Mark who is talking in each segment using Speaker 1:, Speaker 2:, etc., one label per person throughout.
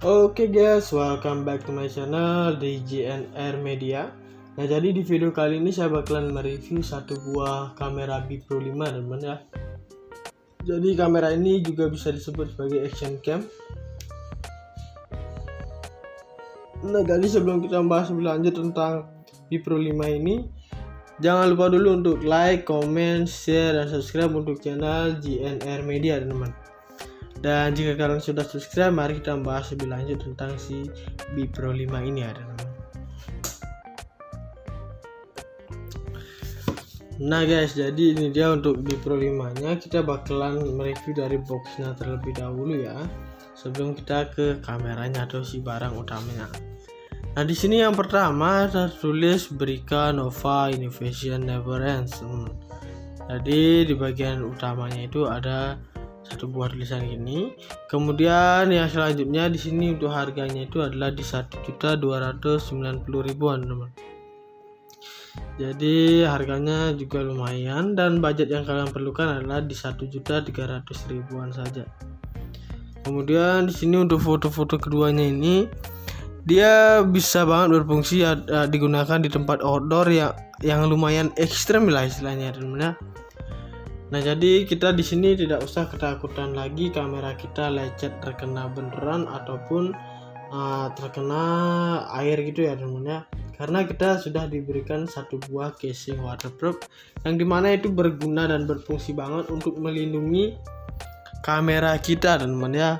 Speaker 1: Oke guys, welcome back to my channel DJNR Media. Nah, jadi di video kali ini saya bakalan mereview satu buah kamera B Pro 5 teman-teman ya. Jadi kamera ini juga bisa disebut sebagai action cam. Nah, jadi sebelum kita bahas lebih lanjut tentang B Pro 5 ini, jangan lupa dulu untuk like, comment, share, dan subscribe untuk channel JNR Media teman-teman. Dan jika kalian sudah subscribe, mari kita bahas lebih lanjut tentang si B Pro 5 ini ya teman-teman. Nah guys, jadi ini dia untuk B Pro 5 nya. Kita bakalan mereview dari boxnya terlebih dahulu ya, sebelum kita ke kameranya atau si barang utamanya. Nah, di sini yang pertama tertulis Brica Nova Innovation Never Ends. Jadi di bagian utamanya itu ada satu buah tulisan ini. Kemudian yang selanjutnya di sini untuk harganya itu adalah di 1.290.000 teman-teman. Jadi harganya juga lumayan, dan budget yang kalian perlukan adalah di 1.300.000 saja. Kemudian di sini untuk foto-foto keduanya ini, dia bisa banget berfungsi digunakan di tempat outdoor yang lumayan ekstrem lah istilahnya teman-teman. Nah, jadi kita di sini tidak usah ketakutan lagi kamera kita lecet terkena beneran ataupun terkena air gitu ya teman-teman, karena kita sudah diberikan satu buah casing waterproof yang dimana itu berguna dan berfungsi banget untuk melindungi kamera kita teman-teman ya.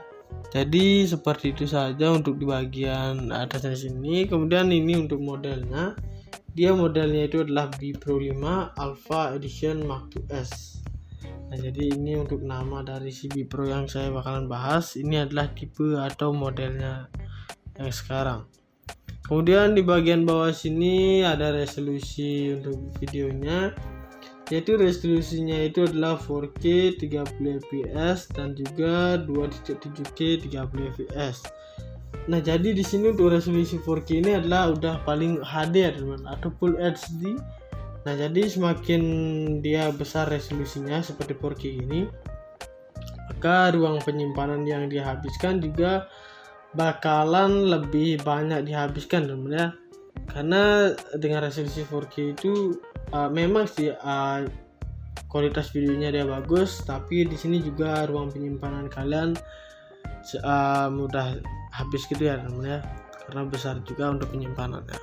Speaker 1: Jadi seperti itu saja untuk di bagian atasnya sini. Kemudian ini untuk modelnya, dia modelnya itu adalah B Pro 5 Alpha Edition Mark II S. Nah, jadi ini untuk nama dari si B Pro yang saya bakalan bahas. Ini adalah tipe atau modelnya yang sekarang. Kemudian di bagian bawah sini ada resolusi untuk videonya, yaitu resolusinya itu adalah 4K 30 fps dan juga 2.7K 30 fps. Nah, jadi di sini untuk resolusi 4K ini adalah udah paling HD ya teman, atau Full HD. Nah, jadi semakin dia besar resolusinya seperti 4K ini, maka ruang penyimpanan yang dihabiskan juga bakalan lebih banyak dihabiskan teman ya. Karena dengan resolusi 4K itu memang sih kualitas videonya dia bagus, tapi di sini juga ruang penyimpanan kalian mudah habis gitu ya teman ya, karena besar juga untuk penyimpanannya.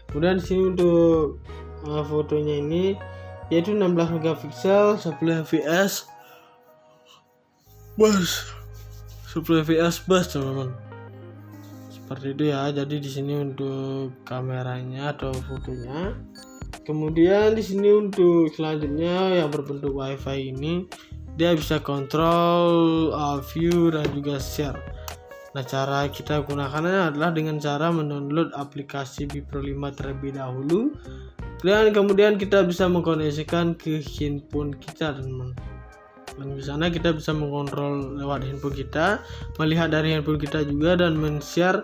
Speaker 1: Kemudian di sini untuk fotonya ini yaitu 16 megapiksel 10 fps bus 10 fps bus teman-teman, seperti itu ya. Jadi di sini untuk kameranya atau fotonya. Kemudian di sini untuk selanjutnya yang berbentuk WiFi ini, dia bisa kontrol view dan juga share. Nah, cara kita gunakannya adalah dengan cara mendownload aplikasi B Pro 5 terlebih dahulu, dan kemudian kita bisa mengkoneksikan ke handphone kita teman-teman. Dan di sana kita bisa mengontrol lewat handphone kita, melihat dari handphone kita juga, dan men-share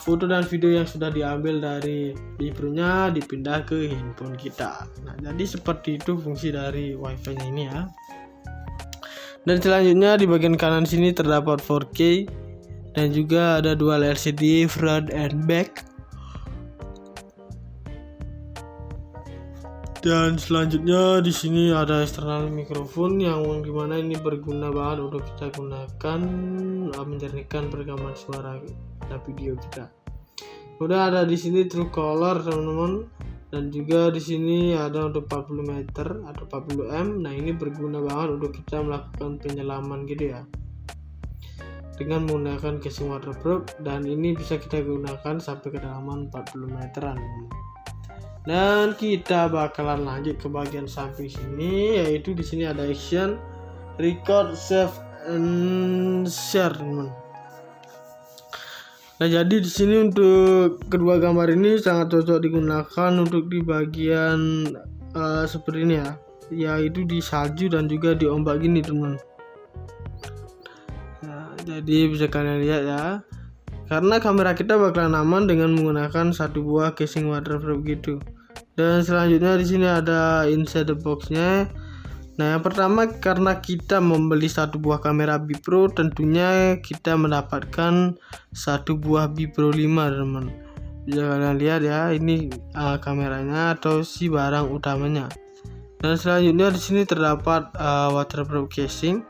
Speaker 1: foto dan video yang sudah diambil dari B Pro-nya dipindah ke handphone kita. Nah, jadi seperti itu fungsi dari WiFi-nya ini ya. Dan selanjutnya di bagian kanan sini terdapat 4K dan juga ada dual LCD front and back. Dan selanjutnya di sini ada eksternal mikrofon yang dimana ini berguna banget untuk kita gunakan menjernihkan perekaman suara dan video kita. Udah ada di sini true color teman-teman, dan juga di sini ada untuk 40 meter atau 40 m. Nah, ini berguna banget untuk kita melakukan penyelaman gitu ya, dengan menggunakan casing waterproof, dan ini bisa kita gunakan sampai kedalaman 40 meteran. Dan kita bakalan lanjut ke bagian samping sini, yaitu di sini ada action, record, save, and share teman. Nah, jadi di sini untuk kedua gambar ini sangat cocok digunakan untuk di bagian seperti ini ya, yaitu di salju dan juga di ombak gini teman. Nah, jadi bisa kalian lihat ya, karena kamera kita bakalan aman dengan menggunakan satu buah casing waterproof gitu. Dan selanjutnya di sini ada inside the box-nya, Nah, yang pertama karena kita membeli satu buah kamera Bipro, tentunya kita mendapatkan satu buah Bipro 5, teman-teman. Bisa kalian lihat ya, ini kameranya atau si barang utamanya. Dan selanjutnya di sini terdapat waterproof casing.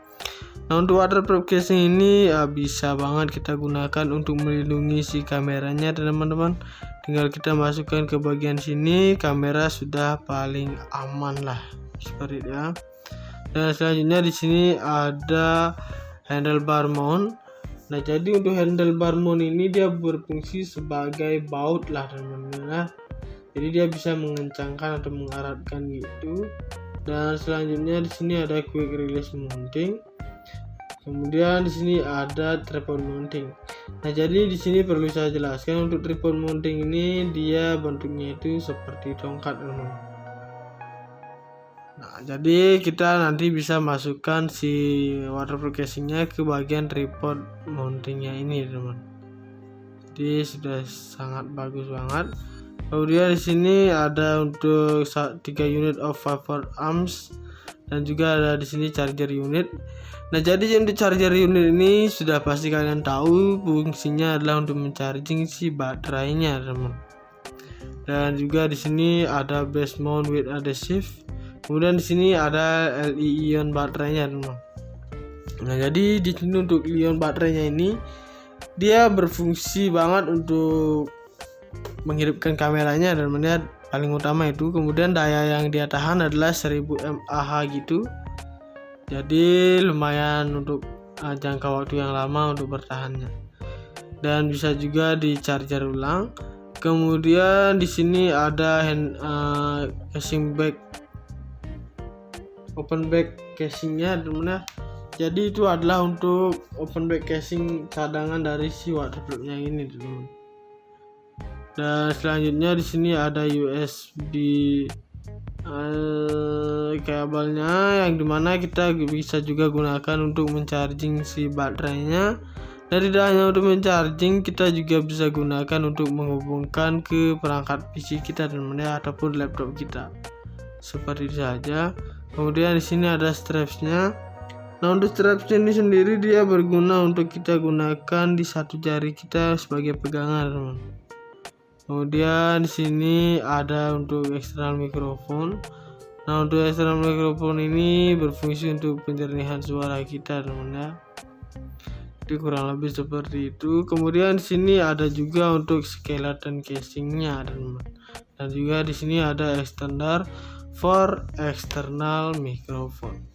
Speaker 1: Nah, untuk waterproof casing ini bisa banget kita gunakan untuk melindungi si kameranya, teman-teman. Tinggal kita masukkan ke bagian sini, kamera sudah paling aman lah, seperti itu ya. Dan selanjutnya di sini ada handlebar mount. Nah, jadi untuk handlebar mount ini dia berfungsi sebagai baut lah, teman-teman. Jadi dia bisa mengencangkan atau mengeratkan gitu. Dan selanjutnya di sini ada quick release mounting. Kemudian di sini ada tripod mounting. Nah, jadi di sini perlu saya jelaskan untuk tripod mounting ini dia bentuknya itu seperti tongkat, teman-teman. Nah, jadi kita nanti bisa masukkan si waterproof casingnya ke bagian tripod mountingnya ini, teman. Jadi sudah sangat bagus banget. Kemudian di sini ada untuk 3 unit of power arms dan juga ada di sini charger unit. Nah, jadi untuk charger unit ini sudah pasti kalian tahu fungsinya adalah untuk mencharging si baterainya, teman. Dan juga di sini ada base mount with adhesive. Kemudian di sini ada Li-ion baterainya, teman. Nah, jadi di sini untuk Li-ion baterainya ini dia berfungsi banget untuk menghidupkan kameranya dan melihat paling utama itu. Kemudian daya yang dia tahan adalah 1000 mAh gitu. Jadi lumayan untuk jangka waktu yang lama untuk bertahannya. Dan bisa juga di charger ulang. Kemudian di sini ada casing back, open back casingnya, teman-teman. Jadi itu adalah untuk open back casing cadangan dari si waterproofnya ini, teman-teman. Dan selanjutnya di sini ada USB kabelnya, yang dimana kita bisa juga gunakan untuk mencharging si baterainya. Dan tidak hanya untuk mencharging, kita juga bisa gunakan untuk menghubungkan ke perangkat PC kita, teman-teman, ataupun laptop kita. Seperti itu saja. Kemudian di sini ada strapsnya. Nah, untuk straps ini sendiri dia berguna untuk kita gunakan di satu jari kita sebagai pegangan, teman. Kemudian di sini ada untuk eksternal mikrofon. Nah, untuk eksternal mikrofon ini berfungsi untuk penjernihan suara kita, teman ya. Jadi kurang lebih seperti itu. Kemudian di sini ada juga untuk skeleton casingnya, teman. Dan juga di sini ada extender for external microphone.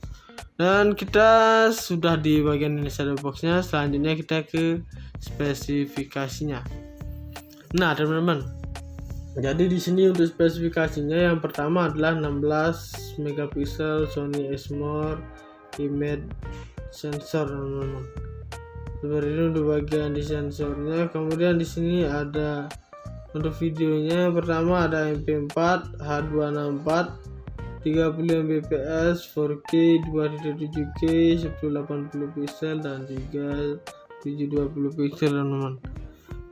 Speaker 1: Dan kita sudah di bagian shadow boxnya. Selanjutnya kita ke spesifikasinya. Nah, teman-teman, jadi di sini untuk spesifikasinya yang pertama adalah 16 megapiksel Sony Exmor image sensor, teman-teman. Seperti itu untuk bagian di sensornya. Kemudian di sini ada untuk videonya, pertama ada MP4, H264, 30 Mbps, 4K, 2.7K, 1080 pixel dan juga 720 pixel, teman-teman.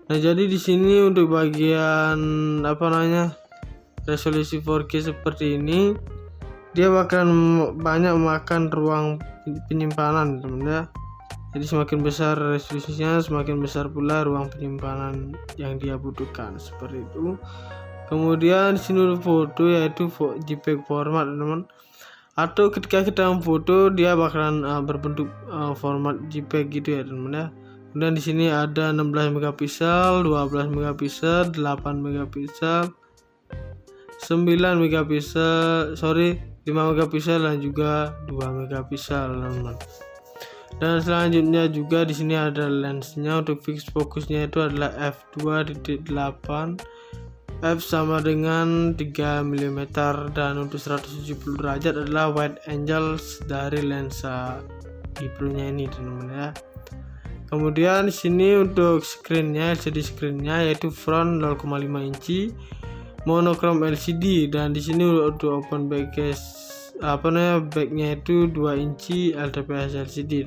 Speaker 1: Nah, jadi di sini untuk bagian resolusi 4K seperti ini, dia bakalan banyak memakan ruang penyimpanan, teman ya. Jadi semakin besar resolusinya, semakin besar pula ruang penyimpanan yang dia butuhkan, seperti itu. Kemudian di sini untuk foto, yaitu JPEG format, teman-teman. Atau ketika kita memfoto, dia bakalan berbentuk format JPEG gitu ya, teman ya. Kemudian di sini ada 16 megapiksel, 12 megapiksel, 8 megapiksel, 9 megapiksel, 5 megapiksel dan juga 2 megapiksel, teman-teman. Dan selanjutnya juga di sini ada lensnya. Untuk fix fokusnya itu adalah f2.8, f sama dengan 3 mm, dan untuk 170 derajat adalah wide angle dari lensa Bipro-nya ini, teman-teman ya. Kemudian di sini untuk screen-nya, LCD screen-nya yaitu front 0,5 inci monochrome LCD, dan di sini untuk open back case backnya itu 2 inci LTPS LCD.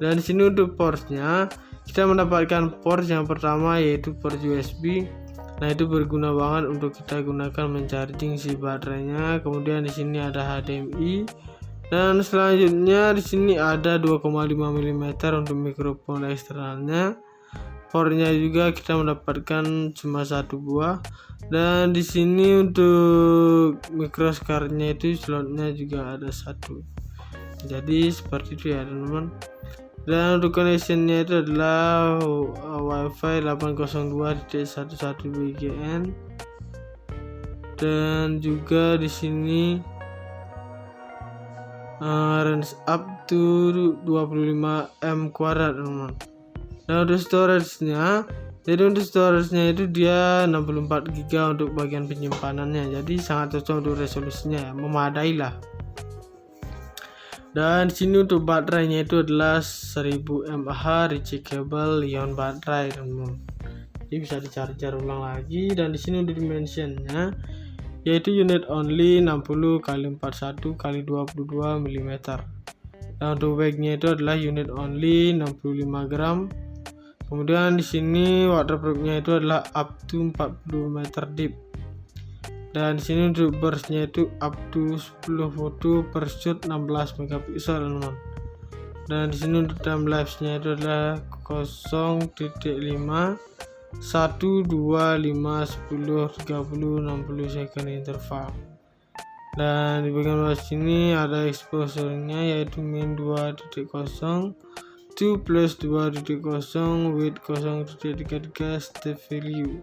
Speaker 1: Dan di sini untuk portnya kita mendapatkan port yang pertama yaitu port USB, Nah, itu berguna banget untuk kita gunakan mencharging si baterainya. Kemudian di sini ada HDMI. Dan selanjutnya di sini ada 2,5 mm untuk mikrofon eksternalnya. Portnya juga kita mendapatkan cuma satu buah. Dan di sini untuk microscardnya itu slotnya juga ada satu. Jadi seperti itu ya teman-teman. Dan untuk connectionnya itu adalah WiFi 802.11 BGN. Dan juga di sini range up to 25 M², teman-teman. Nah, untuk storage-nya, jadi untuk storage-nya itu dia 64 GB untuk bagian penyimpanannya. Jadi sangat cocok untuk resolusinya, memadai lah. Dan di sini untuk baterainya itu adalah 1000 mAh rechargeable ion baterai, teman-teman. Jadi bisa di-charger ulang lagi. Dan di sini untuk dimensionnya yaitu unit only 60 x 41 x 22 mm. Dan untuk weight-nya itu adalah unit only 65 gram. Kemudian di sini waterproof-nya itu adalah up to 40 meter deep. Dan di sini untuk burst-nya itu up to 10 foto per shoot 16 megapiksel, teman-teman. Dan di sini untuk time lapse-nya itu adalah 0.5 1, 2, 5, 10, 30, 60 second interval. Dan di bagian bawah sini ada exposure-nya yaitu min 2.0, 2+2.0 with 0.33 step value.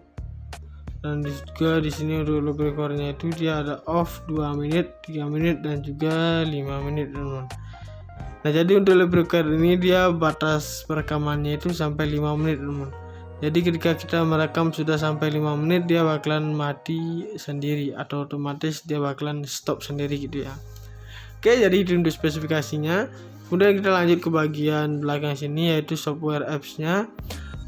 Speaker 1: Dan juga di sini untuk loop record-nya itu dia ada off 2 menit, 3 menit dan juga 5 menit, teman-teman. Nah, jadi untuk loop record ini dia batas perekamannya itu sampai 5 menit, teman-teman. Jadi ketika kita merekam sudah sampai 5 menit dia bakalan mati sendiri atau otomatis dia bakalan stop sendiri gitu ya. Oke, jadi itu untuk spesifikasinya. Kemudian kita lanjut ke bagian belakang sini yaitu software apps-nya.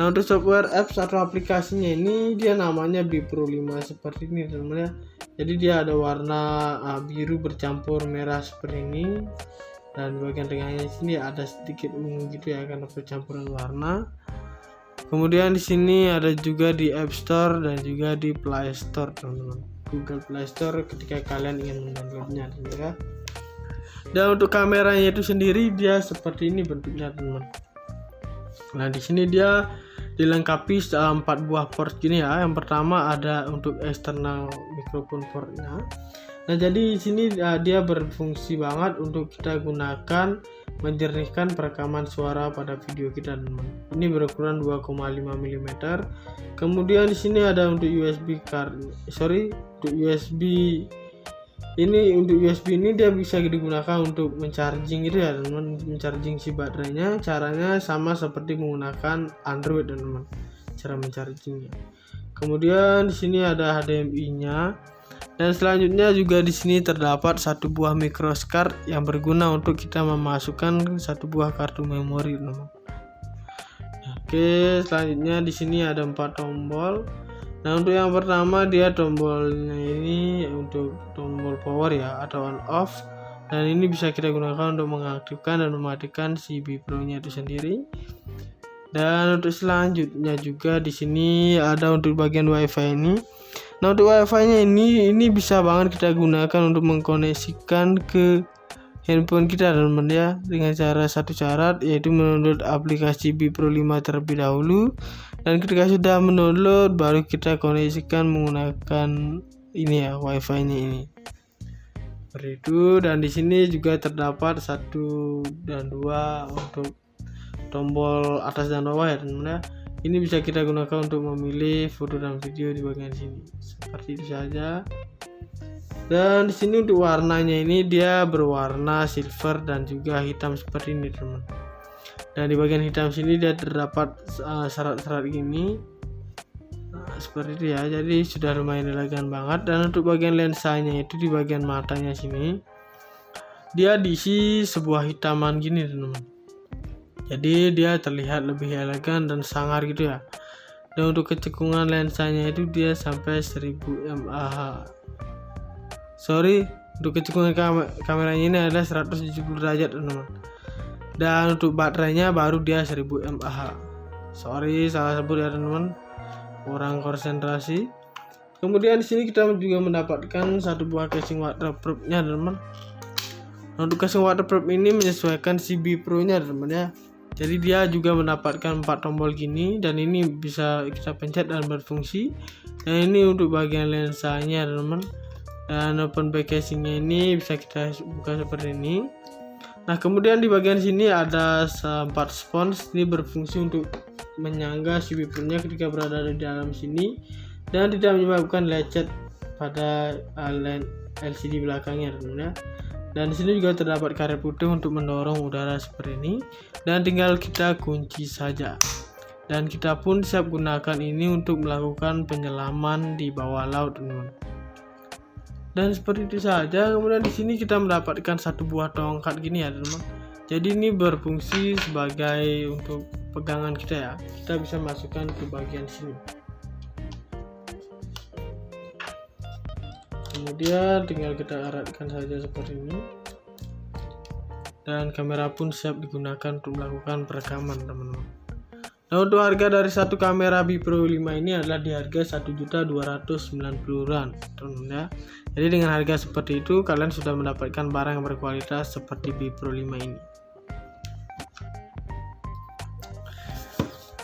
Speaker 1: Nah, untuk software apps atau aplikasinya ini dia namanya Bipro 5 seperti ini, teman-teman ya. Jadi dia ada warna biru bercampur merah seperti ini. Dan bagian tengahnya sini ada sedikit ungu gitu ya karena percampuran warna. Kemudian di sini ada juga di App Store dan juga di Play Store, teman-teman. Google Play Store ketika kalian ingin mendownloadnya, teman-teman ya. Dan untuk kameranya itu sendiri dia seperti ini bentuknya, teman-teman. Nah, di sini dia dilengkapi 4 buah port gini ya. Yang pertama ada untuk eksternal mikrofon portnya. Nah, jadi di sini dia berfungsi banget untuk kita gunakan menjernihkan perekaman suara pada video kita, teman-teman. Ini berukuran 2,5 mm. Kemudian di sini ada untuk untuk USB ini dia bisa digunakan untuk mencharging gitu ya, teman-teman, mencharging si baterainya. Caranya sama seperti menggunakan Android, teman-teman, cara menchargingnya. Kemudian di sini ada HDMI-nya. Dan selanjutnya juga di sini terdapat satu buah microscard yang berguna untuk kita memasukkan satu buah kartu memori, teman-teman. Oke, selanjutnya di sini ada 4 tombol. Nah, untuk yang pertama dia tombolnya ini untuk tombol power ya atau on off, dan ini bisa kita gunakan untuk mengaktifkan dan mematikan si Bipro-nya itu sendiri. Dan untuk selanjutnya juga di sini ada untuk bagian WiFi ini. Nah, untuk WiFi-nya ini bisa banget kita gunakan untuk mengkoneksikan ke handphone kita, teman-teman ya, dengan satu syarat yaitu mendownload aplikasi Bipro 5 terlebih dahulu. Dan ketika sudah mendownload baru kita koneksikan menggunakan ini ya, WiFi-nya ini. Seperti itu. Dan di sini juga terdapat 1 dan 2 untuk tombol atas dan bawah ya, teman-teman ya. Ini bisa kita gunakan untuk memilih foto dan video di bagian sini. Seperti itu saja. Dan di sini untuk warnanya ini dia berwarna silver dan juga hitam seperti ini, teman. Dan di bagian hitam sini dia terdapat serat-serat gini. Nah, seperti itu ya. Jadi sudah lumayan elegan banget. Dan untuk bagian lensanya itu di bagian matanya sini dia diisi sebuah hitaman gini, teman. Jadi dia terlihat lebih elegan dan sangar gitu ya. Dan untuk kecekungan lensanya itu dia sampai 1000 mAh. Untuk kecekungan kameranya ini adalah 170 derajat, teman-teman. Dan untuk baterainya baru dia 1000 mAh. Salah sebut ya, teman-teman. Kurang konsentrasi. Kemudian di sini kita juga mendapatkan satu buah casing waterproof-nya, teman-teman. Untuk casing waterproof ini menyesuaikan si B Pro-nya, teman-teman ya. Jadi dia juga mendapatkan 4 tombol gini, dan ini bisa kita pencet dan berfungsi. Dan ini untuk bagian lensanya, teman-teman. Dan open back casingnya ini bisa kita buka seperti ini. Nah, kemudian di bagian sini ada 4 spons. Ini berfungsi untuk menyangga si B Pro-nya ketika berada di dalam sini dan tidak menyebabkan lecet pada LCD belakangnya, teman-teman ya. Dan di sini juga terdapat karet putih untuk mendorong udara seperti ini, dan tinggal kita kunci saja. Dan kita pun siap gunakan ini untuk melakukan penyelaman di bawah laut, teman-teman. Dan seperti itu saja. Kemudian di sini kita mendapatkan satu buah tongkat gini ya, teman-teman. Jadi ini berfungsi sebagai untuk pegangan kita ya. Kita bisa masukkan ke bagian sini. Kemudian tinggal kita eratkan saja seperti ini, dan kamera pun siap digunakan untuk melakukan perekaman, teman-teman. Nah, untuk harga dari satu kamera B Pro 5 ini adalah di harga Rp1.290.000, teman-teman ya. Jadi dengan harga seperti itu kalian sudah mendapatkan barang yang berkualitas seperti B Pro 5 ini.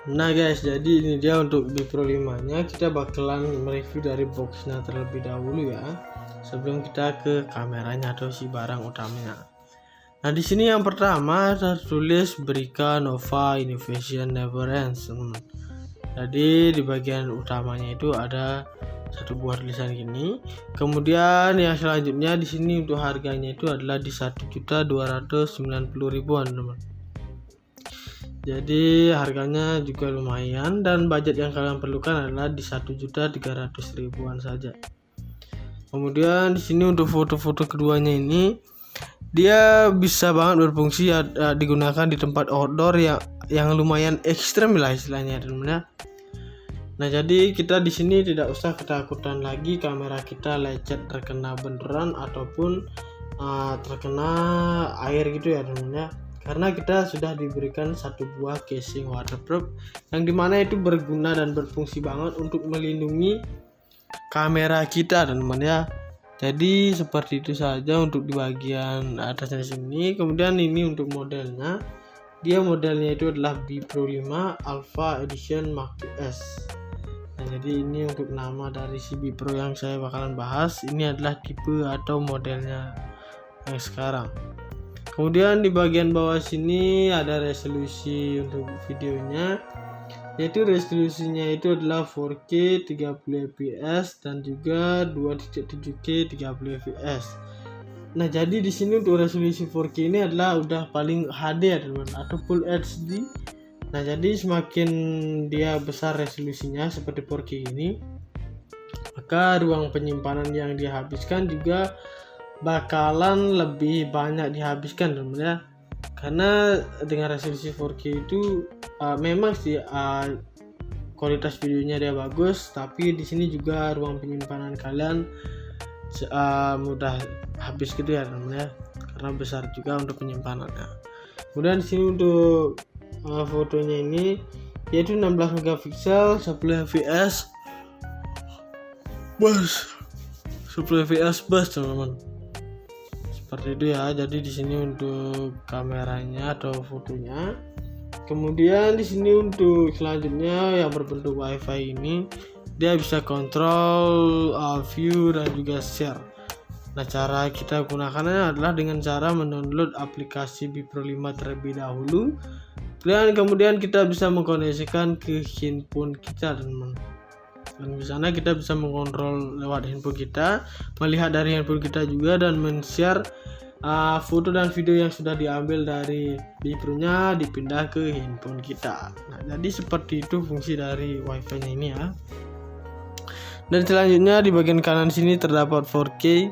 Speaker 1: Nah guys, jadi ini dia untuk B Pro 5 nya. Kita bakalan mereview dari boxnya terlebih dahulu ya, sebelum kita ke kameranya atau si barang utamanya. Nah, di sini yang pertama tertulis Brica Nova Innovation Never Ends, teman-teman. Jadi di bagian utamanya itu ada satu buah tulisan gini. Kemudian yang selanjutnya di sini untuk harganya itu adalah di Rp1.290.000-an, teman-teman. Jadi harganya juga lumayan, dan budget yang kalian perlukan adalah di Rp1.300.000-an saja. Kemudian di sini untuk foto-foto keduanya ini dia bisa banget berfungsi digunakan di tempat outdoor yang lumayan ekstrem lah istilahnya, teman-teman ya. Nah, jadi kita di sini tidak usah ketakutan lagi kamera kita lecet terkena benderan ataupun terkena air gitu ya, teman-teman ya. Karena kita sudah diberikan satu buah casing waterproof yang dimana itu berguna dan berfungsi banget untuk melindungi kamera kita, teman-teman ya. Jadi seperti itu saja untuk di bagian atasnya sini. Kemudian ini untuk modelnya, dia modelnya itu adalah B Pro 5 Alpha Edition Mark S. Nah, jadi ini untuk nama dari si B Pro yang saya bakalan bahas. Ini adalah tipe atau modelnya yang sekarang. Kemudian di bagian bawah sini ada resolusi untuk videonya, yaitu resolusinya itu adalah 4K 30 fps dan juga 2.7K 30 fps. Nah, jadi di sini untuk resolusi 4K ini adalah udah paling HD ya, teman-teman, atau Full HD. Nah, jadi semakin dia besar resolusinya seperti 4K ini, maka ruang penyimpanan yang dihabiskan juga bakalan lebih banyak dihabiskan, teman-teman ya. Karena dengan resolusi 4K itu memang sih kualitas videonya dia bagus, tapi di sini juga ruang penyimpanan kalian mudah habis gitu ya, teman-teman ya, karena besar juga untuk penyimpanannya. Kemudian di sini untuk fotonya ini yaitu 16 megapiksel 10 fps bus, 10 fps bus, teman-teman. Seperti itu ya. Jadi di sini untuk kameranya atau fotonya. Kemudian di sini untuk selanjutnya yang berbentuk WiFi ini, dia bisa kontrol view dan juga share. Nah, cara kita gunakannya adalah dengan cara mendownload aplikasi B Pro 5 terlebih dahulu, dan kemudian kita bisa mengkoneksikan ke handphone kita, teman-teman. Dan di sana kita bisa mengontrol lewat handphone kita, melihat dari handphone kita juga, dan men-share foto dan video yang sudah diambil dari B Pro-nya dipindah ke handphone kita. Nah, jadi seperti itu fungsi dari WiFi-nya ini ya. Dan selanjutnya di bagian kanan sini terdapat 4K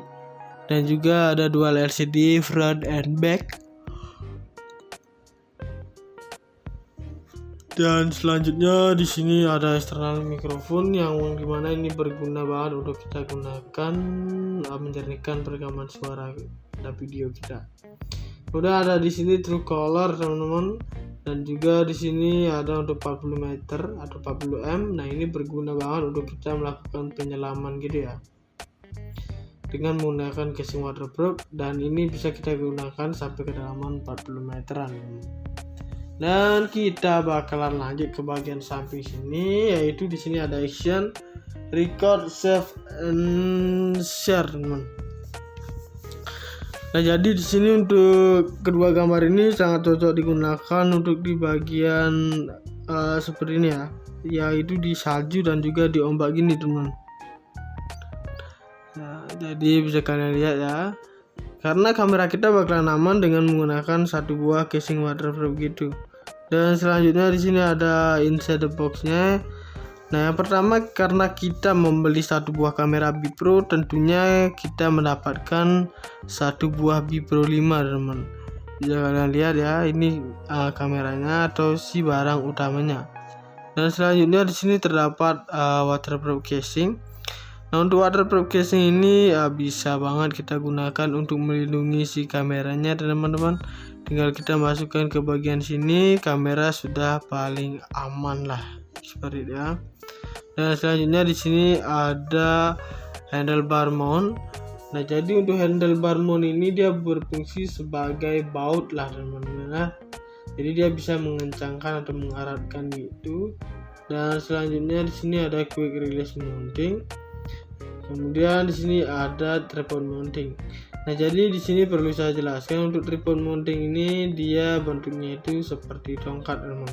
Speaker 1: dan juga ada dual LCD front and back. Dan selanjutnya di sini ada eksternal mikrofon yang dimana ini berguna banget untuk kita gunakan menjernihkan perekaman suara dan video kita. Udah ada di sini true color, teman-teman. Dan juga di sini ada untuk 40 meter atau 40 m. Nah, ini berguna banget untuk kita melakukan penyelaman gitu ya, dengan menggunakan casing waterproof, dan ini bisa kita gunakan sampai kedalaman 40 meteran. Dan kita bakalan lanjut ke bagian samping sini, yaitu di sini ada action, record, save, and share, teman. Nah, jadi di sini untuk kedua gambar ini sangat cocok digunakan untuk di bagian seperti ini ya, yaitu di salju dan juga di ombak gini, teman. Nah, jadi bisa kalian lihat ya, karena kamera kita bakalan aman dengan menggunakan satu buah casing waterproof gitu. Dan selanjutnya di sini ada inside the box-nya. Nah, yang pertama, karena kita membeli satu buah kamera Bipro, tentunya kita mendapatkan satu buah Bipro 5, teman. Bisa kalian lihat ya, ini kameranya atau si barang utamanya. Dan selanjutnya di sini terdapat waterproof casing. Nah, untuk waterproof casing ini bisa banget kita gunakan untuk melindungi si kameranya, teman-teman. Tinggal kita masukkan ke bagian sini, kamera sudah paling aman lah, seperti itu ya. Dan selanjutnya di sini ada handlebar mount. Nah, jadi untuk handlebar mount ini dia berfungsi sebagai baut lah, teman-teman. Jadi dia bisa mengencangkan atau mengeratkan gitu. Dan selanjutnya di sini ada quick release mounting. Kemudian di sini ada tripod mounting. Nah, jadi di sini perlu saya jelaskan, untuk tripod mounting ini dia bentuknya itu seperti tongkat, teman.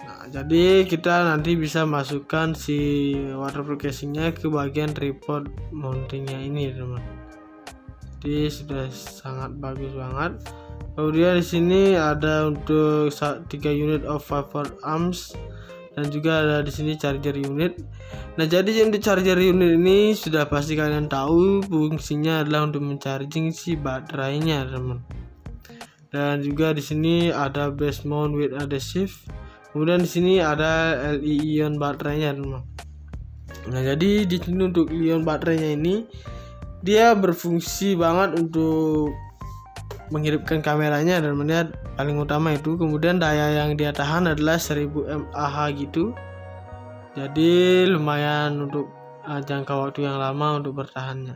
Speaker 1: Nah, jadi kita nanti bisa masukkan si waterproof casingnya ke bagian tripod mountingnya ini, teman. Jadi sudah sangat bagus banget. Kemudian di sini ada untuk 3 unit of 5 amps. Dan juga ada di sini charger unit. Nah, jadi untuk charger unit ini sudah pasti kalian tahu fungsinya adalah untuk mencharging si baterainya, teman. Dan juga di sini ada base mount with adhesive. Kemudian di sini ada Li ion baterainya, teman. Nah, jadi di sini untuk ion baterainya ini dia berfungsi banget untuk menghidupkan kameranya dan melihat paling utama itu. Kemudian daya yang dia tahan adalah 1000 mAh gitu. Jadi lumayan untuk jangka waktu yang lama untuk bertahannya.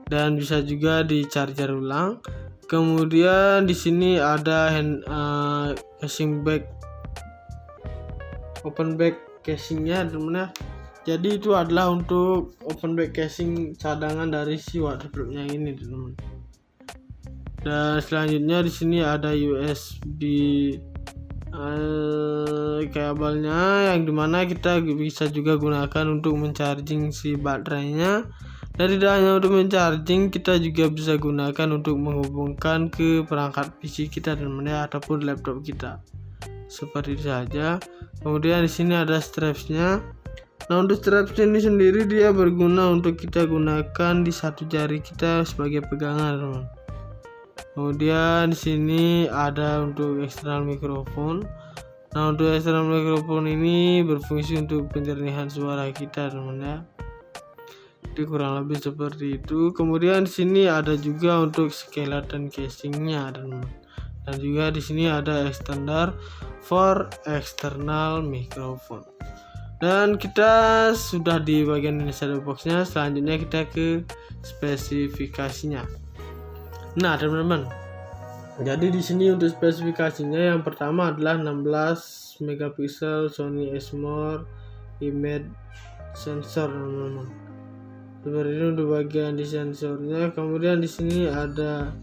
Speaker 1: Dan bisa juga di charger ulang. Kemudian di sini ada casing back, open back casingnya, teman-teman. Jadi itu adalah untuk open back casing cadangan dari si waterproofnya ini, teman-teman. Dan selanjutnya di sini ada USB kabelnya, yang dimana kita bisa juga gunakan untuk mencharging si baterainya. Dan tidak hanya untuk mencharging, kita juga bisa gunakan untuk menghubungkan ke perangkat PC kita dan ataupun laptop kita. Seperti itu saja. Kemudian di sini ada strapsnya. Nah, untuk straps ini sendiri dia berguna untuk kita gunakan di satu jari kita sebagai pegangan, teman. Kemudian di sini ada untuk eksternal mikrofon. Nah, untuk eksternal mikrofon ini berfungsi untuk penjernihan suara kita, teman ya. Jadi kurang lebih seperti itu. Kemudian di sini ada juga untuk skeleton casingnya, teman. Dan juga di sini ada extender for external microphone. Dan kita sudah di bagian inside box-nya. Selanjutnya kita ke spesifikasinya. Nah, teman-teman, jadi di sini untuk spesifikasinya yang pertama adalah 16 megapiksel Sony Exmor image sensor, teman-teman. Seperti ini untuk bagian di sensornya. Kemudian di sini ada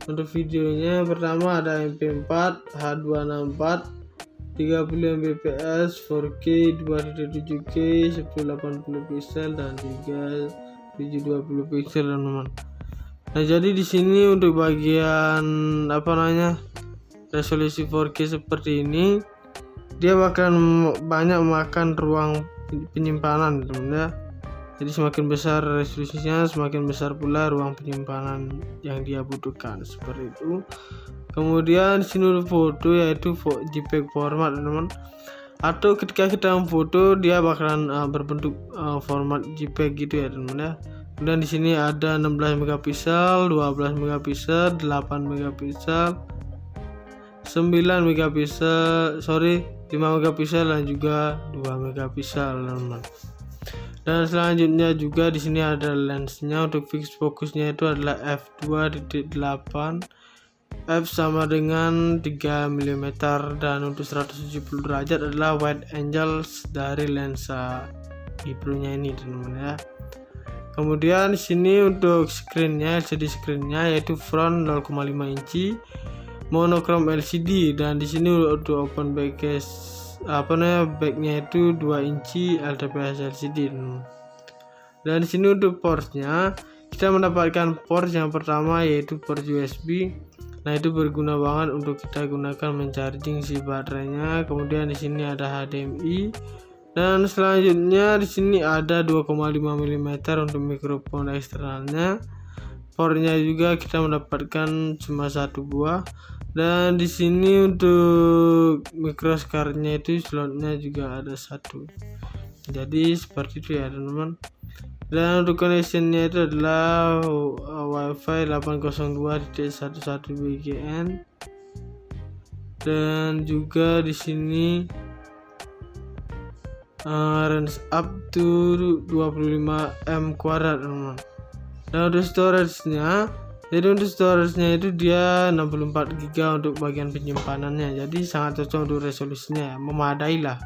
Speaker 1: untuk videonya. Pertama ada MP4, H264, 30 Mbps, 4K, 2.7K, 1080 pixel dan juga 720 pixel, teman-teman. Nah, jadi di sini untuk bagian resolusi 4K seperti ini, dia bakalan banyak makan ruang penyimpanan, teman ya. Jadi semakin besar resolusinya, semakin besar pula ruang penyimpanan yang dia butuhkan, seperti itu. Kemudian di sini untuk foto, yaitu JPEG format, teman-teman. Atau ketika kita memfoto, dia bakalan berbentuk format JPEG gitu ya, teman ya. Kemudian di sini ada 16 megapiksel, 12 megapiksel, 8 megapiksel, 9 megapiksel, 5 megapiksel dan juga 2 megapiksel, teman-teman. Dan selanjutnya juga di sini ada lensnya. Untuk fix fokusnya itu adalah f2.8, f sama dengan 3 mm, dan untuk 170 derajat adalah wide angle dari lensa GoPro-nya ini, teman-teman ya. Kemudian di sini untuk screen-nya, LCD screen-nya yaitu front 0,5 inci monochrome LCD, dan di sini untuk open back-nya itu 2 inci LTPS LCD. Dan di sini untuk portnya kita mendapatkan port yang pertama yaitu port USB. Nah, itu berguna banget untuk kita gunakan mencharging si baterainya. Kemudian di sini ada HDMI, dan selanjutnya di sini ada 2,5 mm untuk mikrofon eksternalnya. Portnya juga kita mendapatkan cuma 1 buah. Dan di sini untuk microscardnya itu slotnya juga ada 1. Jadi seperti itu ya, teman-teman. Dan untuk connectionnya itu adalah WiFi 802.11 BGN, dan juga di sini range up to 25 M², teman-teman. Dan untuk storage-nya, itu dia 64 GB untuk bagian penyimpanannya, jadi sangat cocok untuk resolusinya, memadai lah.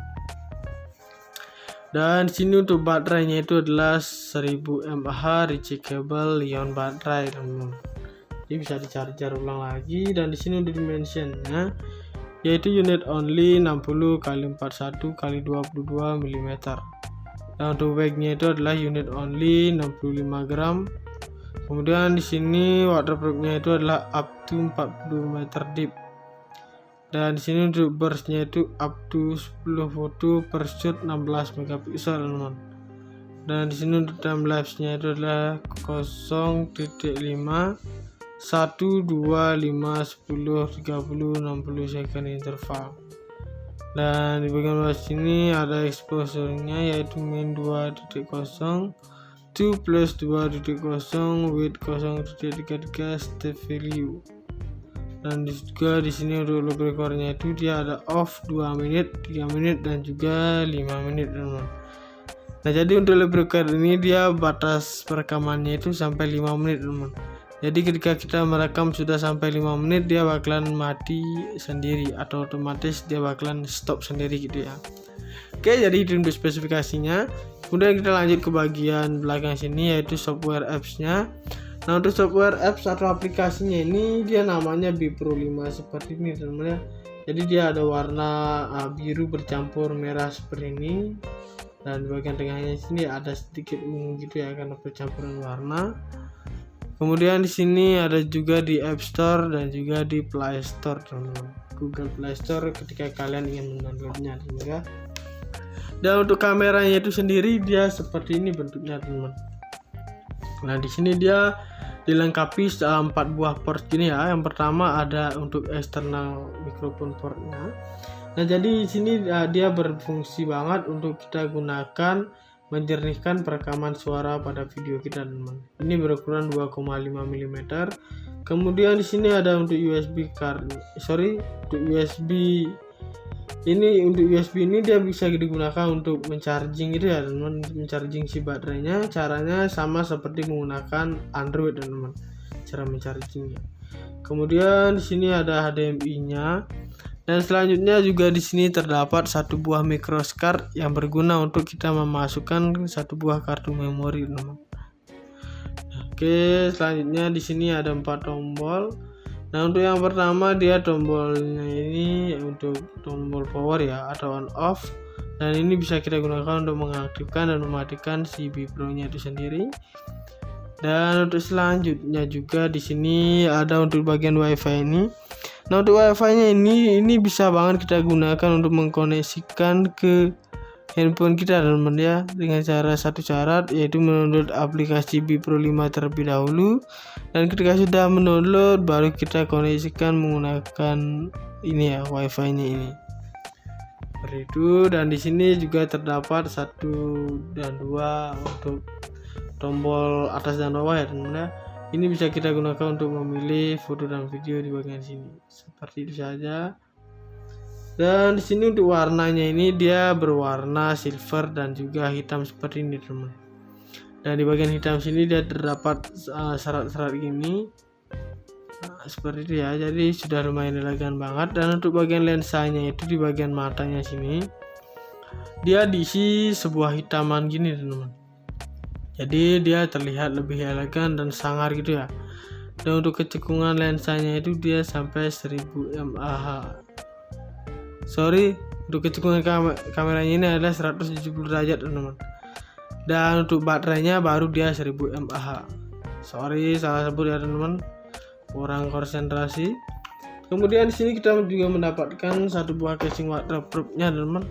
Speaker 1: Dan di sini untuk baterainya itu adalah 1000 mAh rechargeable ion baterai, teman-teman. Jadi bisa di-charger ulang lagi. Dan di sini untuk dimensionnya yaitu unit only 60 x 41 x 22 mm. Dan untuk weight-nya itu adalah unit only 65 gram. Kemudian di sini waterproof-nya itu adalah up to 40 meter deep. Dan di sini untuk burst-nya itu up to 10 foto per shoot 16 megapiksel, teman-teman. Dan di sini untuk time lapse-nya itu adalah 0.5 1 2 5 10 30 60 second interval. Dan di bagian bawah sini ada exposure-nya yaitu min 2.0 2 plus 2.0 width 0.33 step value. Dan juga di sini untuk loop record-nya itu dia ada off 2 menit, 3 menit dan juga 5 menit, teman-teman. Nah, jadi untuk loop record ini dia batas perekamannya itu sampai 5 menit, teman-teman. Jadi ketika kita merekam sudah sampai 5 menit dia bakalan mati sendiri atau otomatis dia bakalan stop sendiri gitu ya. Oke, jadi itu untuk spesifikasinya. Kemudian kita lanjut ke bagian belakang sini yaitu software apps-nya. Nah, untuk software apps atau aplikasinya ini dia namanya GoPro 5 seperti ini, teman-teman ya. Jadi dia ada warna biru bercampur merah seperti ini. Dan di bagian tengahnya sini ada sedikit ungu gitu ya karena percampuran warna. Kemudian di sini ada juga di App Store dan juga di Play Store, teman-teman. Google Play Store ketika kalian ingin mendownloadnya, teman-teman ya. Dan untuk kameranya itu sendiri dia seperti ini bentuknya, teman-teman. Nah, di sini dia dilengkapi 4 buah port gini ya. Yang pertama ada untuk eksternal mikrofon portnya. Nah, jadi di sini dia berfungsi banget untuk kita gunakan menjernihkan perekaman suara pada video kita, teman-teman. Ini berukuran 2,5 mm. Kemudian di sini ada untuk USB ini dia bisa digunakan untuk mencharging gitu ya, teman-teman, mencharging si baterainya. Caranya sama seperti menggunakan Android, teman-teman, cara menchargingnya. Kemudian di sini ada HDMI-nya. Dan selanjutnya juga di sini terdapat 1 buah microscard yang berguna untuk kita memasukkan 1 buah kartu memori, teman-teman. Oke, selanjutnya di sini ada 4 tombol. Nah, untuk yang pertama dia tombolnya ini untuk tombol power ya atau on off. Dan ini bisa kita gunakan untuk mengaktifkan dan mematikan si GoPro-nya itu sendiri. Dan untuk selanjutnya juga di sini ada untuk bagian WiFi ini. Nah, untuk WiFi-nya ini bisa banget kita gunakan untuk mengkoneksikan ke handphone kita, teman-teman ya, dengan satu syarat yaitu mendownload aplikasi GoPro 5 terlebih dahulu. Dan ketika sudah mendownload baru kita koneksikan menggunakan ini ya, WiFi-nya ini. Seperti itu. Dan di sini juga terdapat 1 dan 2 untuk tombol atas dan bawah ya, teman-teman ya. Ini bisa kita gunakan untuk memilih foto dan video di bagian sini. Seperti itu saja. Dan di sini untuk warnanya ini dia berwarna silver dan juga hitam seperti ini, teman. Dan di bagian hitam sini dia terdapat serat-serat gini. Seperti itu ya. Jadi sudah lumayan elegan banget. Dan untuk bagian lensanya itu di bagian matanya sini dia diisi sebuah hitaman gini, teman. Jadi dia terlihat lebih elegan dan sangar gitu ya. Dan untuk kecekungan lensanya itu dia sampai 1000 mAh. Untuk kecekungan kameranya ini adalah 170 derajat, teman-teman. Dan untuk baterainya baru dia 1000 mAh. Salah sebut ya, teman-teman. Kurang konsentrasi. Kemudian di sini kita juga mendapatkan satu buah casing waterproof-nya, teman-teman.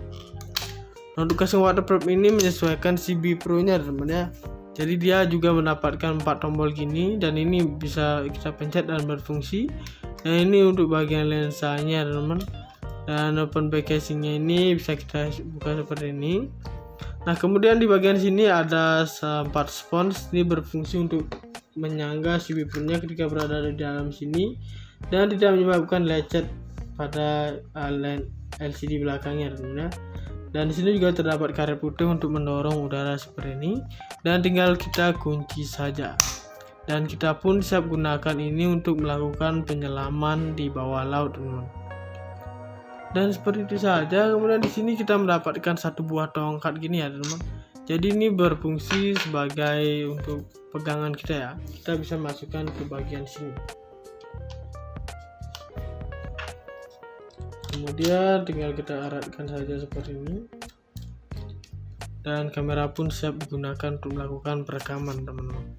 Speaker 1: Untuk casing waterproof ini menyesuaikan si B Pro-nya, teman-teman ya. Jadi dia juga mendapatkan 4 tombol gini, dan ini bisa kita pencet dan berfungsi. Dan ini untuk bagian lensanya, teman-teman. Dan open back casingnya ini bisa kita buka seperti ini. Nah, kemudian di bagian sini ada 4 spons. Ini berfungsi untuk menyangga si B Pro-nya ketika berada di dalam sini dan tidak menyebabkan lecet pada LCD belakangnya, teman-teman ya. Dan di sini juga terdapat karet putih untuk mendorong udara seperti ini. Dan tinggal kita kunci saja. Dan kita pun siap gunakan ini untuk melakukan penyelaman di bawah laut, teman-teman. Dan seperti itu saja. Kemudian di sini kita mendapatkan satu buah tongkat gini ya, teman-teman. Jadi ini berfungsi sebagai untuk pegangan kita ya. Kita bisa masukkan ke bagian sini. Kemudian tinggal kita eratkan saja seperti ini. Dan kamera pun siap digunakan untuk melakukan perekaman, teman-teman.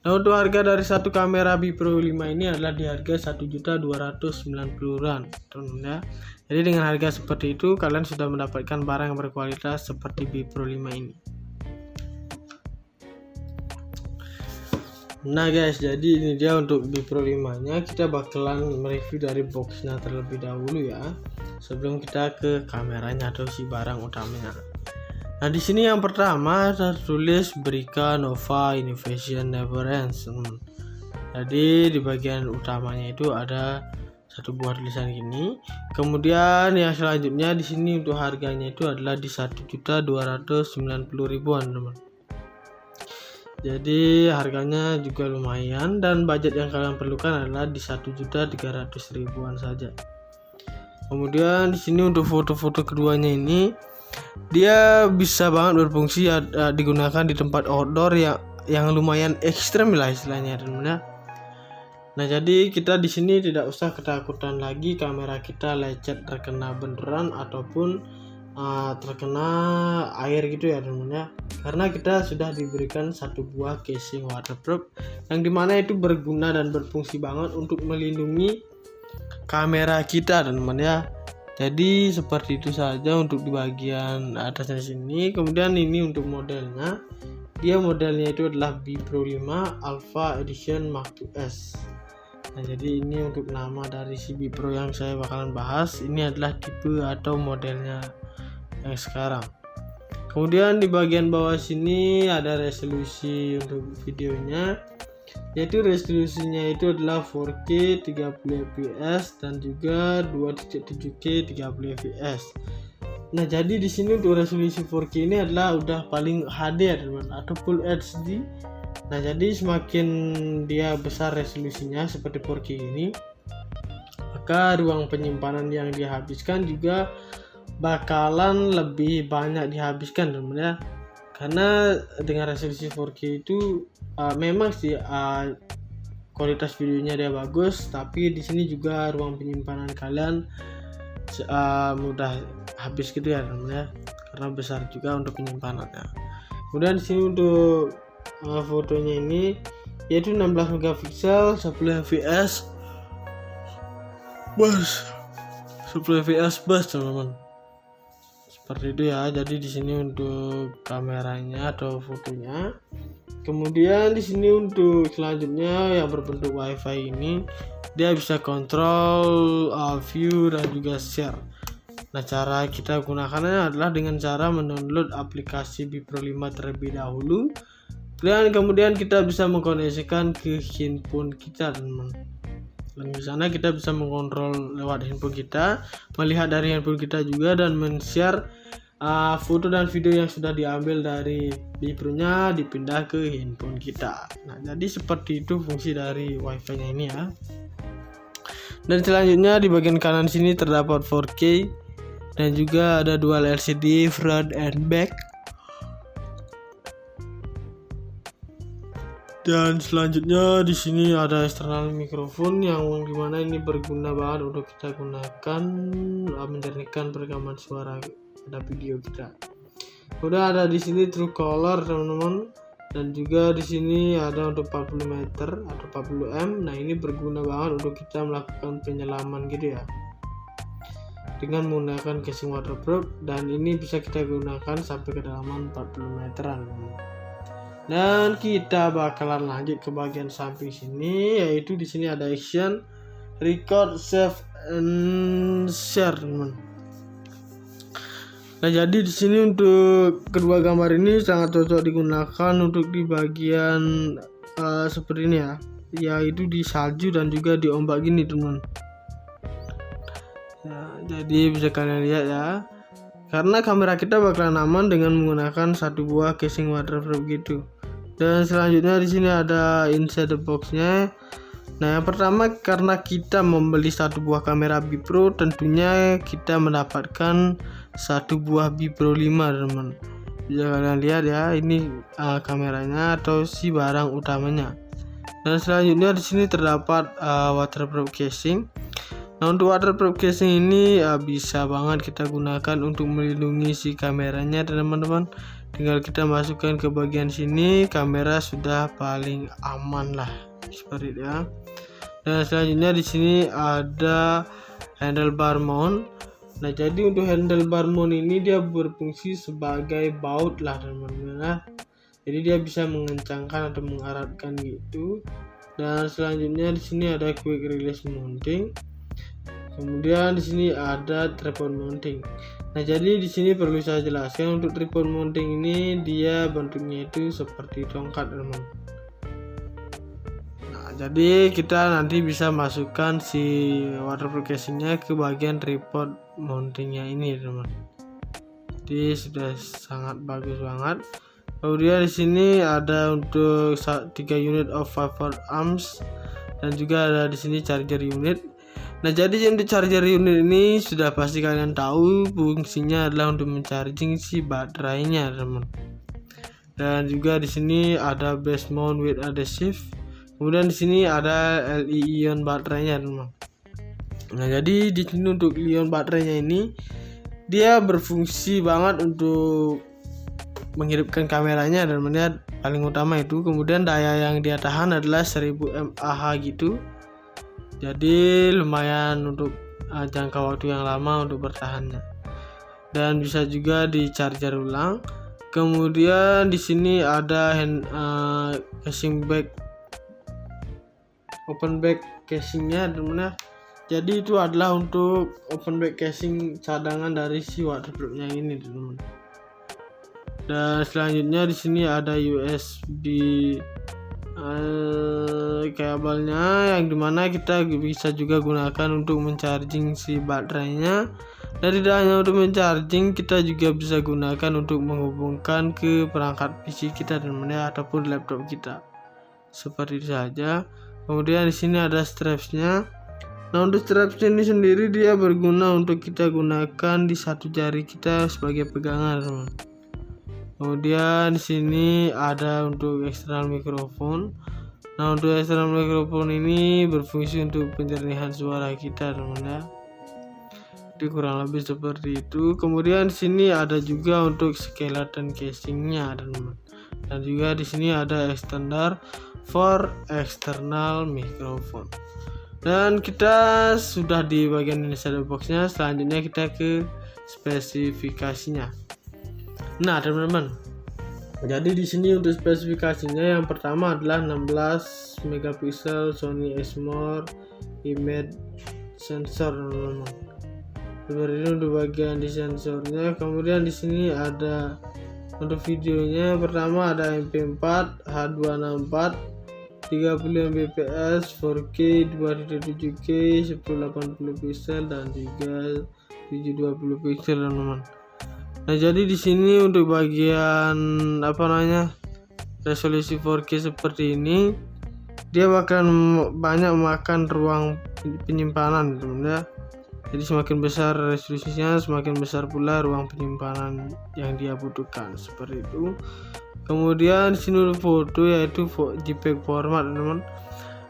Speaker 1: Nah, untuk harga dari satu kamera B Pro 5 ini adalah di harga Rp1.290.000, teman-teman ya. Jadi dengan harga seperti itu kalian sudah mendapatkan barang yang berkualitas seperti B Pro 5 ini. Nah guys, jadi ini dia untuk B Pro 5 nya. Kita bakalan mereview dari boxnya terlebih dahulu ya, sebelum kita ke kameranya atau si barang utamanya. Nah, di sini yang pertama tertulis Brica Nova Innovation Never Ends. Jadi di bagian utamanya itu ada satu buah tulisan gini. Kemudian yang selanjutnya di sini untuk harganya itu adalah di Rp1.290.000, teman. Jadi harganya juga lumayan dan budget yang kalian perlukan adalah di Rp1.300.000 saja. Kemudian di sini untuk foto-foto keduanya ini dia bisa banget berfungsi digunakan di tempat outdoor yang lumayan ekstrem lah istilahnya, teman-teman. Nah, jadi kita di sini tidak usah ketakutan lagi kamera kita lecet terkena benderan ataupun terkena air gitu ya, teman-teman. Karena kita sudah diberikan satu buah casing waterproof yang dimana itu berguna dan berfungsi banget untuk melindungi kamera kita, teman-teman ya. Jadi seperti itu saja untuk di bagian atasnya sini. Kemudian ini untuk modelnya. Modelnya itu adalah B Pro 5 Alpha Edition Mark IIs. Nah, jadi ini untuk nama dari si B Pro yang saya bakalan bahas. Ini adalah tipe atau modelnya yang sekarang. Kemudian di bagian bawah sini ada resolusi untuk videonya, yaitu resolusinya itu adalah 4K 30 fps dan juga 2.7K 30 fps. Nah, jadi di sini untuk resolusi 4K ini adalah udah paling HD ya, teman, atau Full HD. Nah, jadi semakin dia besar resolusinya seperti 4K ini, maka ruang penyimpanan yang dihabiskan juga bakalan lebih banyak dihabiskan, teman ya. Karena dengan resolusi 4K itu memang sih kualitas videonya dia bagus, tapi di sini juga ruang penyimpanan kalian mudah habis gitu ya, teman ya, karena besar juga untuk penyimpanannya. Kemudian di sini untuk fotonya ini yaitu 16 megapiksel 10 fps bus 10 fps bus, teman-teman. Seperti itu ya. Jadi di sini untuk kameranya atau fotonya. Kemudian di sini untuk selanjutnya yang berbentuk WiFi ini dia bisa kontrol view dan juga share. Nah, cara kita gunakannya adalah dengan cara mendownload aplikasi B Pro 5 terlebih dahulu. Dan kemudian kita bisa mengkoneksikan ke handphone kita, teman. Dan di sana kita bisa mengontrol lewat handphone kita, melihat dari handphone kita juga, dan men-share foto dan video yang sudah diambil dari Bipro-nya dipindah ke handphone kita. Nah, jadi seperti itu fungsi dari WiFi-nya ini ya. Dan selanjutnya di bagian kanan sini terdapat 4K dan juga ada dual LCD front and back. Dan selanjutnya di sini ada eksternal mikrofon yang dimana ini berguna banget untuk kita gunakan menjernihkan perekaman suara pada video kita. Udah ada di sini true color, teman-teman, dan juga di sini ada untuk 40 meter atau 40 m. Nah, ini berguna banget untuk kita melakukan penyelaman gitu ya, dengan menggunakan casing waterproof, dan ini bisa kita gunakan sampai kedalaman 40 meteran. Dan kita bakalan lanjut ke bagian samping sini, yaitu di sini ada action, record, save, and share, teman. Nah, jadi di sini untuk kedua gambar ini sangat cocok digunakan untuk di bagian seperti ini ya, yaitu di salju dan juga di ombak gini, teman. Nah, jadi bisa kalian lihat ya, karena kamera kita bakalan aman dengan menggunakan satu buah casing waterproof gitu. Dan selanjutnya di sini ada inside the box-nya. Nah, yang pertama, karena kita membeli satu buah kamera Bipro, tentunya kita mendapatkan satu buah Bipro 5, teman. Bisa kalian lihat ya, ini kameranya atau si barang utamanya. Dan selanjutnya di sini terdapat waterproof casing. Nah, untuk waterproof casing ini bisa banget kita gunakan untuk melindungi si kameranya, teman-teman. Tinggal kita masukkan ke bagian sini, kamera sudah paling aman lah, seperti itu ya. Dan selanjutnya di sini ada handlebar mount. Nah, jadi untuk handlebar mount ini dia berfungsi sebagai baut lah, teman-teman. Jadi dia bisa mengencangkan atau mengarahkan gitu. Dan selanjutnya di sini ada quick release mounting. Kemudian di sini ada tripod mounting. Nah, jadi di sini perlu saya jelaskan, untuk tripod mounting ini dia bentuknya itu seperti tongkat, teman. Nah, jadi kita nanti bisa masukkan si waterproof casingnya ke bagian tripod mountingnya ini, teman. Jadi sudah sangat bagus banget. Kemudian di sini ada untuk 3 unit of 5 amps dan juga ada di sini charger unit. Nah, jadi untuk charger unit ini sudah pasti kalian tahu fungsinya adalah untuk mencharging si baterainya, teman. Dan juga di sini ada base mount with adhesive. Kemudian di sini ada Li-ion baterainya, teman. Nah, jadi di sini untuk Li-ion baterainya ini dia berfungsi banget untuk menghidupkan kameranya, dan melihat paling utama itu. Kemudian daya yang dia tahan adalah 1000 mAh gitu. Jadi lumayan untuk jangka waktu yang lama untuk bertahannya. Dan bisa juga di charger ulang. Kemudian di sini ada casing back, open back casingnya, teman-teman. Jadi itu adalah untuk open back casing cadangan dari si waterproofnya ini, teman-teman. Dan selanjutnya di sini ada USB kabelnya, yang dimana kita bisa juga gunakan untuk mencharging si baterainya. Dan tidak hanya untuk mencharging, kita juga bisa gunakan untuk menghubungkan ke perangkat PC kita, teman-teman, ataupun laptop kita. Seperti itu saja. Kemudian di sini ada strapsnya. Nah, untuk straps ini sendiri dia berguna untuk kita gunakan di satu jari kita sebagai pegangan, teman. Kemudian di sini ada untuk eksternal mikrofon. Nah, untuk eksternal mikrofon ini berfungsi untuk penjernihan suara kita, teman ya. Jadi kurang lebih seperti itu. Kemudian di sini ada juga untuk skeleton casingnya, teman. Dan juga di sini ada extender for external microphone. Dan kita sudah di bagian inside box-nya. Selanjutnya kita ke spesifikasinya. Nah, teman-teman, jadi di sini untuk spesifikasinya yang pertama adalah 16 megapiksel Sony Exmor image sensor, teman-teman. Seperti ini untuk bagian di sensornya. Kemudian di sini ada Untuk videonya pertama ada MP4, H264, 30 Mbps, 4K, 2.7K, 1080 pixel dan juga 720 pixel teman-teman. Nah, jadi di sini untuk bagian resolusi 4K seperti ini, dia bakalan banyak memakan ruang penyimpanan teman-teman ya. Jadi semakin besar resolusinya, semakin besar pula ruang penyimpanan yang dia butuhkan, seperti itu. Kemudian di sini foto, yaitu JPEG format teman-teman.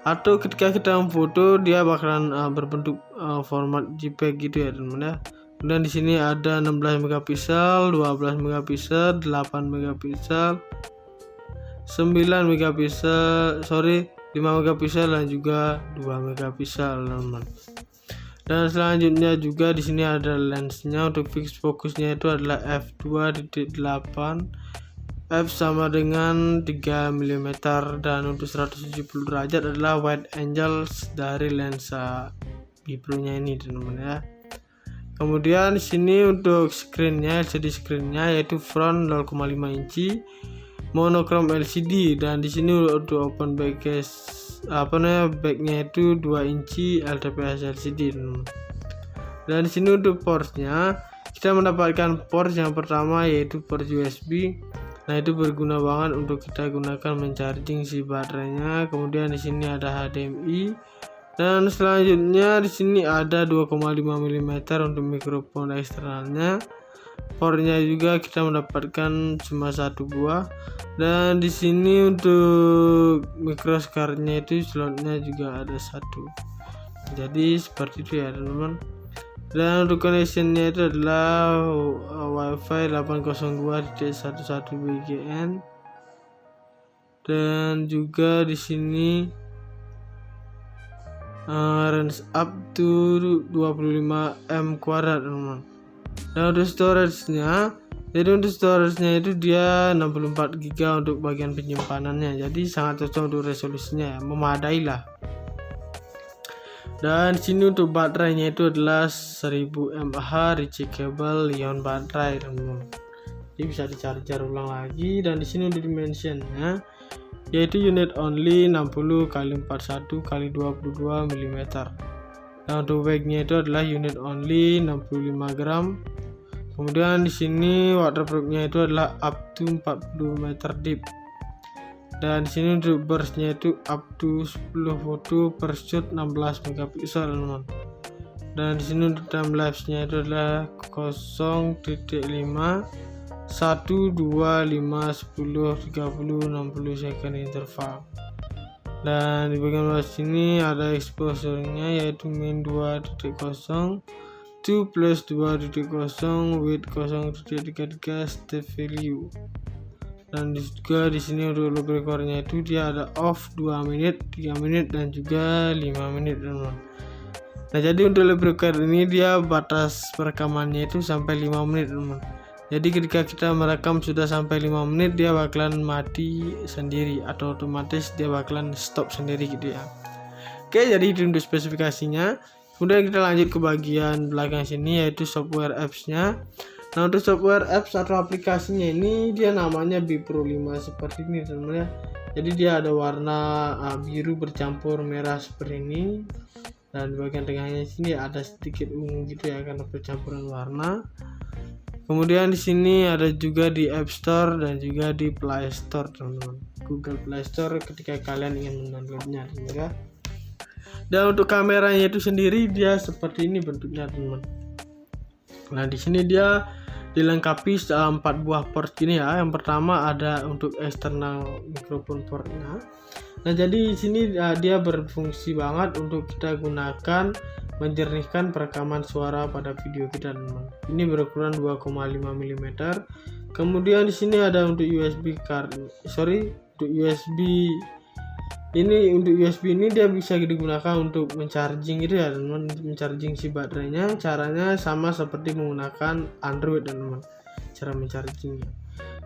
Speaker 1: Atau ketika kita memfoto, dia bakalan berbentuk format JPEG gitu ya teman-teman ya. Kemudian di sini ada 16 megapiksel, 12 megapiksel, 8 megapiksel, 9 megapiksel, 5 megapiksel dan juga 2 megapiksel teman-teman. Dan selanjutnya juga di sini ada lensnya. Untuk fix fokusnya itu adalah f2.8, f sama dengan 3 mm, dan untuk 170 derajat adalah wide angle dari lensa Bipro-nya ini teman-teman ya. Kemudian di sini untuk screen-nya, LCD screen-nya yaitu front 0,5 inci monochrome LCD, dan di sini untuk open back backnya itu 2 inci LTPS LCD. Dan di sini untuk portnya kita mendapatkan port yang pertama yaitu port USB. Nah, itu berguna banget untuk kita gunakan mencharging si baterainya. Kemudian di sini ada HDMI, dan selanjutnya di sini ada 2,5 mm untuk mikrofon eksternalnya. Portnya juga kita mendapatkan cuma satu buah, dan di sini untuk microscardnya itu slotnya juga ada satu. Jadi seperti itu ya teman-teman. Dan untuk connectionnya itu adalah WiFi 802.11 BGN, dan juga di sini range up to 25 M kuadrat teman-teman. Dan untuk storage-nya, itu dia 64 GB untuk bagian penyimpanannya. Jadi sangat cocok untuk resolusinya ya, memadai lah. Dan di sini untuk baterainya itu adalah 1000 mAh rechargeable ion baterai teman-teman. Jadi bisa di-charger ulang lagi. Dan di sini untuk dimensionnya yaitu unit only 60 x 41 x 22 mm. Nah, untuk weight-nya itu adalah unit only 65 gram. Kemudian di sini waterproof-nya itu adalah up to 40 meter deep. Dan di sini untuk burst-nya itu up to 10 foto per shoot 16 megapiksel teman-teman. Dan di sini untuk time lapse-nya itu adalah 0.5 1, 2, 5, 10, 30, 60 second interval. Dan di bagian bawah sini ada exposure-nya yaitu min 2.0, 2 plus 2.0, width 0.33 step value. Dan juga di sini untuk loop record-nya itu dia ada off 2 menit, 3 menit dan juga 5 menit teman-teman. Nah, jadi untuk loop record ini dia batas perekamannya itu sampai 5 menit teman-teman. Jadi ketika kita merekam sudah sampai 5 menit, dia bakalan mati sendiri atau otomatis dia bakalan stop sendiri gitu ya. Oke, jadi itu untuk spesifikasinya. Kemudian kita lanjut ke bagian belakang sini yaitu software apps-nya. Nah, untuk software apps atau aplikasinya ini dia namanya Bipro 5 seperti ini teman-teman ya. Jadi dia ada warna biru bercampur merah seperti ini. Dan di bagian tengahnya sini ada sedikit ungu gitu ya karena percampuran warna. Kemudian di sini ada juga di App Store dan juga di Play Store teman-teman. Google Play Store ketika kalian ingin mendownloadnya teman-teman ya. Dan untuk kameranya itu sendiri dia seperti ini bentuknya teman-teman. Nah, di sini dia dilengkapi 4 buah port gini ya. Yang pertama ada untuk eksternal mikrofon portnya. Nah, jadi di sini dia berfungsi banget untuk kita gunakan menjernihkan perekaman suara pada video kita teman-teman. Ini berukuran 2,5 mm. Kemudian di sini ada untuk untuk USB. Untuk USB ini dia bisa digunakan untuk mencharging gitu ya teman-teman, mencharging si baterainya. Caranya sama seperti menggunakan Android teman-teman, cara menchargingnya.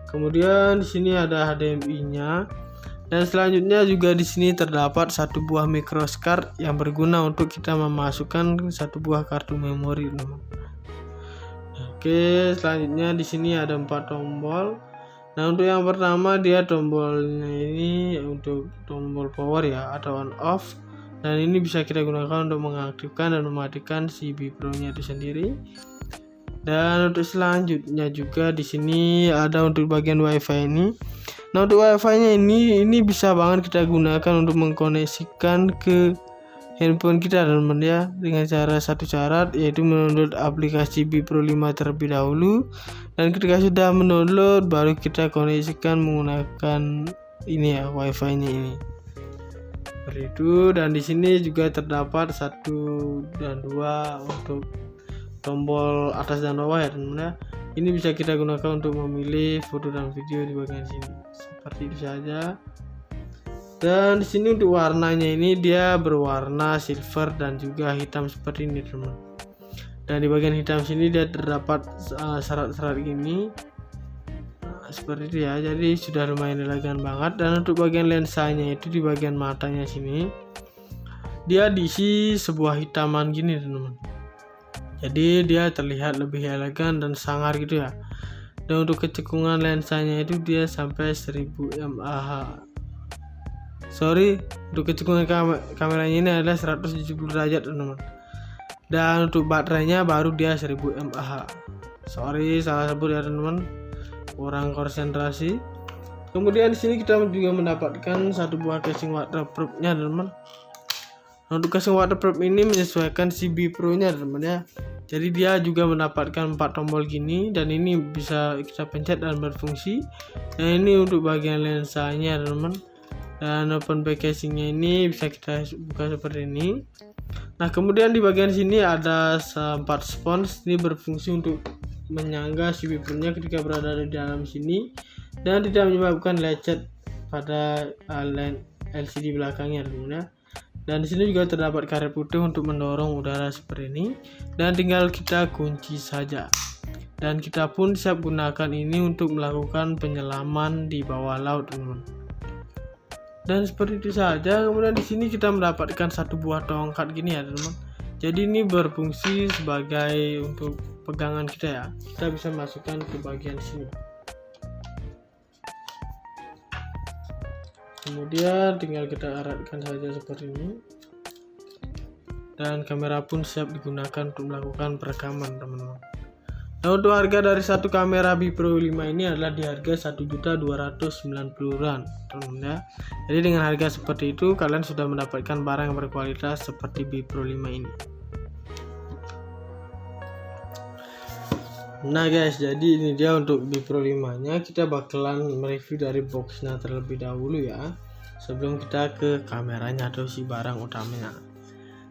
Speaker 1: Kemudian di sini ada HDMI-nya. Dan selanjutnya juga di sini terdapat satu buah microscard yang berguna untuk kita memasukkan satu buah kartu memori teman-teman. Oke, selanjutnya di sini ada 4 tombol. Nah, untuk yang pertama dia tombolnya ini untuk tombol power ya, atau on off, dan ini bisa kita gunakan untuk mengaktifkan dan mematikan si Bipro nya itu sendiri. Dan untuk selanjutnya juga di sini ada untuk bagian WiFi ini. Nah, untuk WiFi nya ini bisa banget kita gunakan untuk mengkoneksikan ke handphone kita teman-teman ya, dengan satu syarat, yaitu mendownload aplikasi Bipro 5 terlebih dahulu, dan ketika sudah mendownload baru kita koneksikan menggunakan ini ya, WiFi nya ini seperti itu. Dan di sini juga terdapat 1 dan 2 untuk tombol atas dan bawah ya teman-teman ya. Ini bisa kita gunakan untuk memilih foto dan video di bagian sini seperti itu saja. Dan di sini untuk warnanya ini dia berwarna silver dan juga hitam seperti ini teman. Dan di bagian hitam sini dia terdapat serat-serat gini seperti itu ya. Jadi sudah lumayan elegan banget. Dan untuk bagian lensanya itu di bagian matanya sini dia diisi sebuah hitaman gini teman-teman. Jadi dia terlihat lebih elegan dan sangar gitu ya. Dan untuk kecekungan lensanya itu dia sampai 1000 mAh. Untuk kecekungan kameranya ini adalah 170 derajat teman-teman. Dan untuk baterainya baru dia 1000 mAh. Salah sebut ya teman-teman, kurang konsentrasi. Kemudian di sini kita juga mendapatkan satu buah casing waterproof-nya teman-teman. Untuk casing waterproof ini menyesuaikan si Bipro nya teman-teman ya. Jadi dia juga mendapatkan 4 tombol gini, dan ini bisa kita pencet dan berfungsi. Dan ini untuk bagian lensanya teman-teman. Dan open back casingnya ini bisa kita buka seperti ini. Nah, kemudian di bagian sini ada 4 spons. Ini berfungsi untuk menyangga si Bipro-nya ketika berada di dalam sini dan tidak menyebabkan lecet pada LCD belakangnya teman-teman. Dan di sini juga terdapat karet putih untuk mendorong udara seperti ini, dan tinggal kita kunci saja. Dan kita pun siap gunakan ini untuk melakukan penyelaman di bawah laut teman-teman. Dan seperti itu saja. Kemudian di sini kita mendapatkan satu buah tongkat gini ya teman-teman. Jadi ini berfungsi sebagai untuk pegangan kita ya. Kita bisa masukkan ke bagian sini. Kemudian tinggal kita eratkan saja seperti ini. Dan kamera pun siap digunakan untuk melakukan perekaman teman-teman. Nah, untuk harga dari satu kamera Bipro 5 ini adalah di harga 1.290.000 teman-teman ya. Jadi dengan harga seperti itu kalian sudah mendapatkan barang yang berkualitas seperti Bipro 5 ini. Nah guys, jadi ini dia untuk Bipro 5 nya. Kita bakalan mereview dari boxnya terlebih dahulu ya, sebelum kita ke kameranya atau si barang utamanya.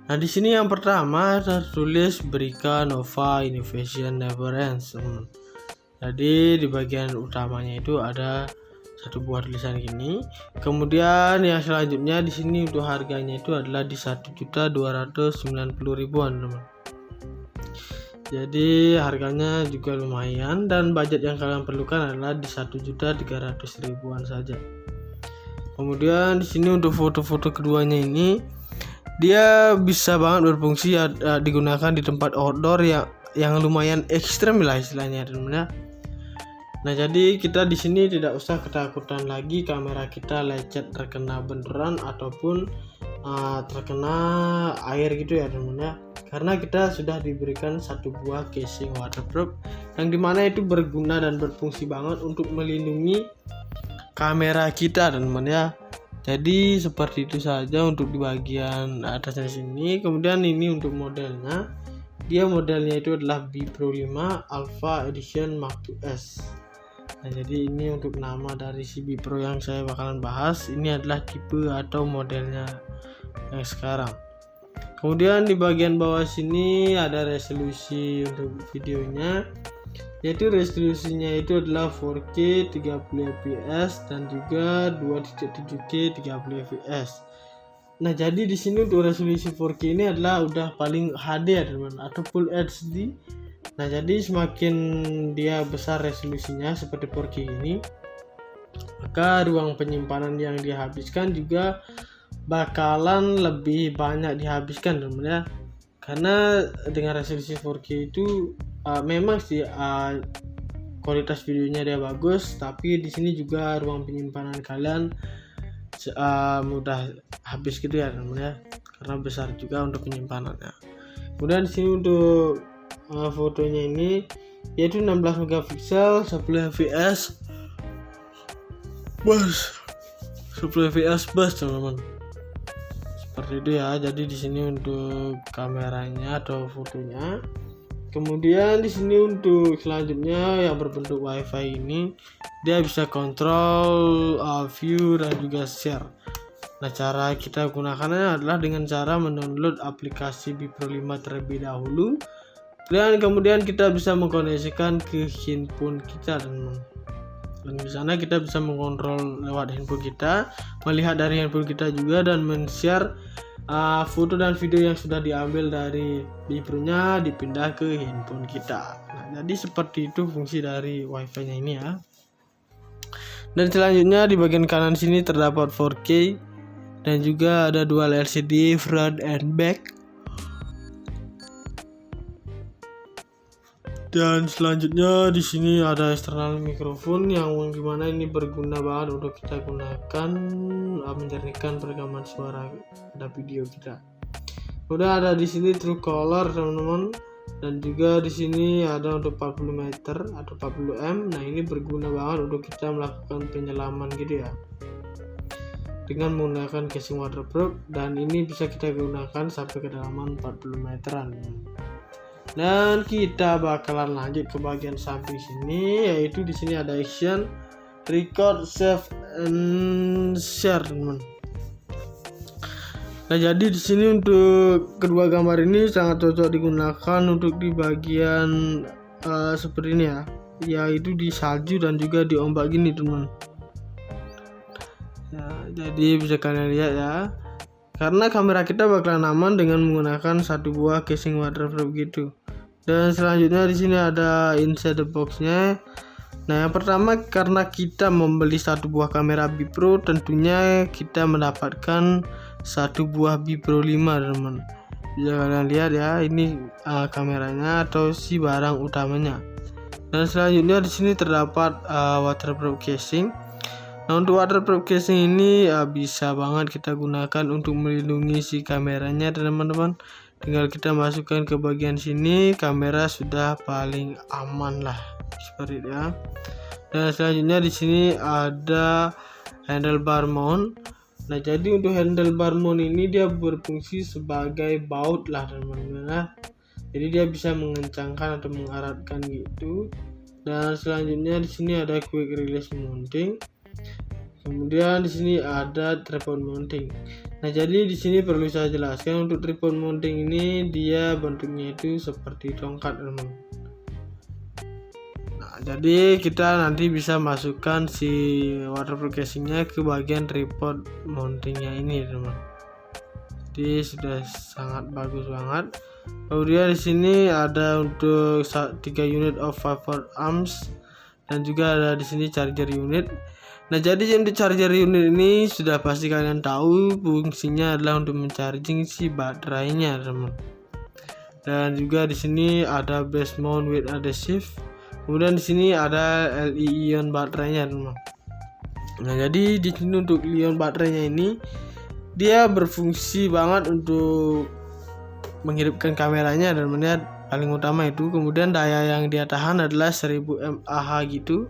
Speaker 1: Nah, di sini yang pertama tertulis Brica Nova Innovation Never Ends. Jadi di bagian utamanya itu ada satu buah tulisan gini. Kemudian yang selanjutnya di sini untuk harganya itu adalah di 1.290.000-an teman. Jadi harganya juga lumayan, dan budget yang kalian perlukan adalah di 1.300.000-an saja. Kemudian di sini untuk foto-foto keduanya ini dia bisa banget berfungsi digunakan di tempat outdoor yang lumayan ekstrem lah istilahnya teman-teman ya. Nah, jadi kita di sini tidak usah ketakutan lagi kamera kita lecet terkena benturan ataupun terkena air gitu ya teman-teman ya. Karena kita sudah diberikan satu buah casing waterproof yang dimana itu berguna dan berfungsi banget untuk melindungi kamera kita teman-teman ya. Jadi seperti itu saja untuk di bagian atasnya sini. Kemudian ini untuk modelnya. Dia modelnya itu adalah Bipro 5 Alpha Edition Mark IIs. Nah, jadi ini untuk nama dari si Bipro yang saya bakalan bahas. Ini adalah tipe atau modelnya yang sekarang. Kemudian di bagian bawah sini ada resolusi untuk videonya, yaitu resolusinya itu adalah 4K 30 fps dan juga 2.7K 30 fps. Nah, jadi di sini untuk resolusi 4K ini adalah udah paling HD ya teman, atau Full HD. Nah, jadi semakin dia besar resolusinya seperti 4K ini, maka ruang penyimpanan yang dihabiskan juga bakalan lebih banyak dihabiskan teman ya. Karena dengan resolusi 4K itu memang sih kualitas videonya dia bagus, tapi di sini juga ruang penyimpanan kalian mudah habis gitu ya teman-teman ya, karena besar juga untuk penyimpanannya. Kemudian di sini untuk fotonya ini yaitu 16 megapiksel 10 fps bus 10 fps bus teman-teman, seperti itu ya. Jadi di sini untuk kameranya atau fotonya. Kemudian di sini untuk selanjutnya yang berbentuk WiFi ini dia bisa kontrol view dan juga share. Nah, cara kita gunakannya adalah dengan cara mendownload aplikasi Bipro 5 terlebih dahulu, dan kemudian kita bisa mengkoneksikan ke handphone kita teman-teman. Dan di sana kita bisa mengontrol lewat handphone kita, melihat dari handphone kita juga, dan men-share foto dan video yang sudah diambil dari Bipro-nya dipindah ke handphone kita. Nah, jadi seperti itu fungsi dari WiFi-nya ini ya. Dan selanjutnya di bagian kanan sini terdapat 4K dan juga ada dual LCD front and back. Dan selanjutnya di sini ada external mikrofon yang dimana ini berguna banget untuk kita gunakan menjernihkan perekaman suara pada video kita. Udah ada di sini true color teman-teman, dan juga di sini ada untuk 40 meter atau 40 m. Nah, ini berguna banget untuk kita melakukan penyelaman gitu ya, dengan menggunakan casing waterproof, dan ini bisa kita gunakan sampai kedalaman 40 meteran. Dan kita bakalan lanjut ke bagian samping sini, yaitu di sini ada action, record, save, and share teman. Nah, jadi di sini untuk kedua gambar ini sangat cocok digunakan untuk di bagian seperti ini ya, yaitu di salju dan juga di ombak gini teman. Ya, jadi bisa kalian lihat ya, karena kamera kita bakalan aman dengan menggunakan satu buah casing waterproof gitu. Dan selanjutnya di sini ada inside the box-nya. Nah, yang pertama karena kita membeli satu buah kamera Bipro, tentunya kita mendapatkan satu buah Bipro 5 teman. Bisa kalian lihat ya, ini kameranya atau si barang utamanya. Dan selanjutnya di sini terdapat waterproof casing. Nah, untuk waterproof casing ini bisa banget kita gunakan untuk melindungi si kameranya teman-teman. Tinggal kita masukkan ke bagian sini, kamera sudah paling aman lah, seperti itu ya. Dan selanjutnya di sini ada handlebar mount. Nah, jadi untuk handlebar mount ini dia berfungsi sebagai baut lah teman-teman. Jadi dia bisa mengencangkan atau mengeratkan gitu. Dan selanjutnya di sini ada quick release mounting. Kemudian di sini ada tripod mounting. Nah, jadi di sini perlu saya jelaskan untuk tripod mounting ini dia bentuknya itu seperti tongkat teman. Nah, jadi kita nanti bisa masukkan si waterproof casingnya ke bagian tripod mountingnya ini teman. Jadi sudah sangat bagus banget. Kemudian di sini ada untuk 3 unit of power arms dan juga ada di sini charger unit. Nah, jadi untuk charger unit ini sudah pasti kalian tahu fungsinya adalah untuk mencharging si baterainya teman. Dan juga di sini ada base mount with adhesive. Kemudian di sini ada Li-ion baterainya teman. Nah, jadi di sini untuk Li-ion baterainya ini dia berfungsi banget untuk menghidupkan kameranya dan melihat paling utama itu. Kemudian daya yang dia tahan adalah 1000 mAh gitu.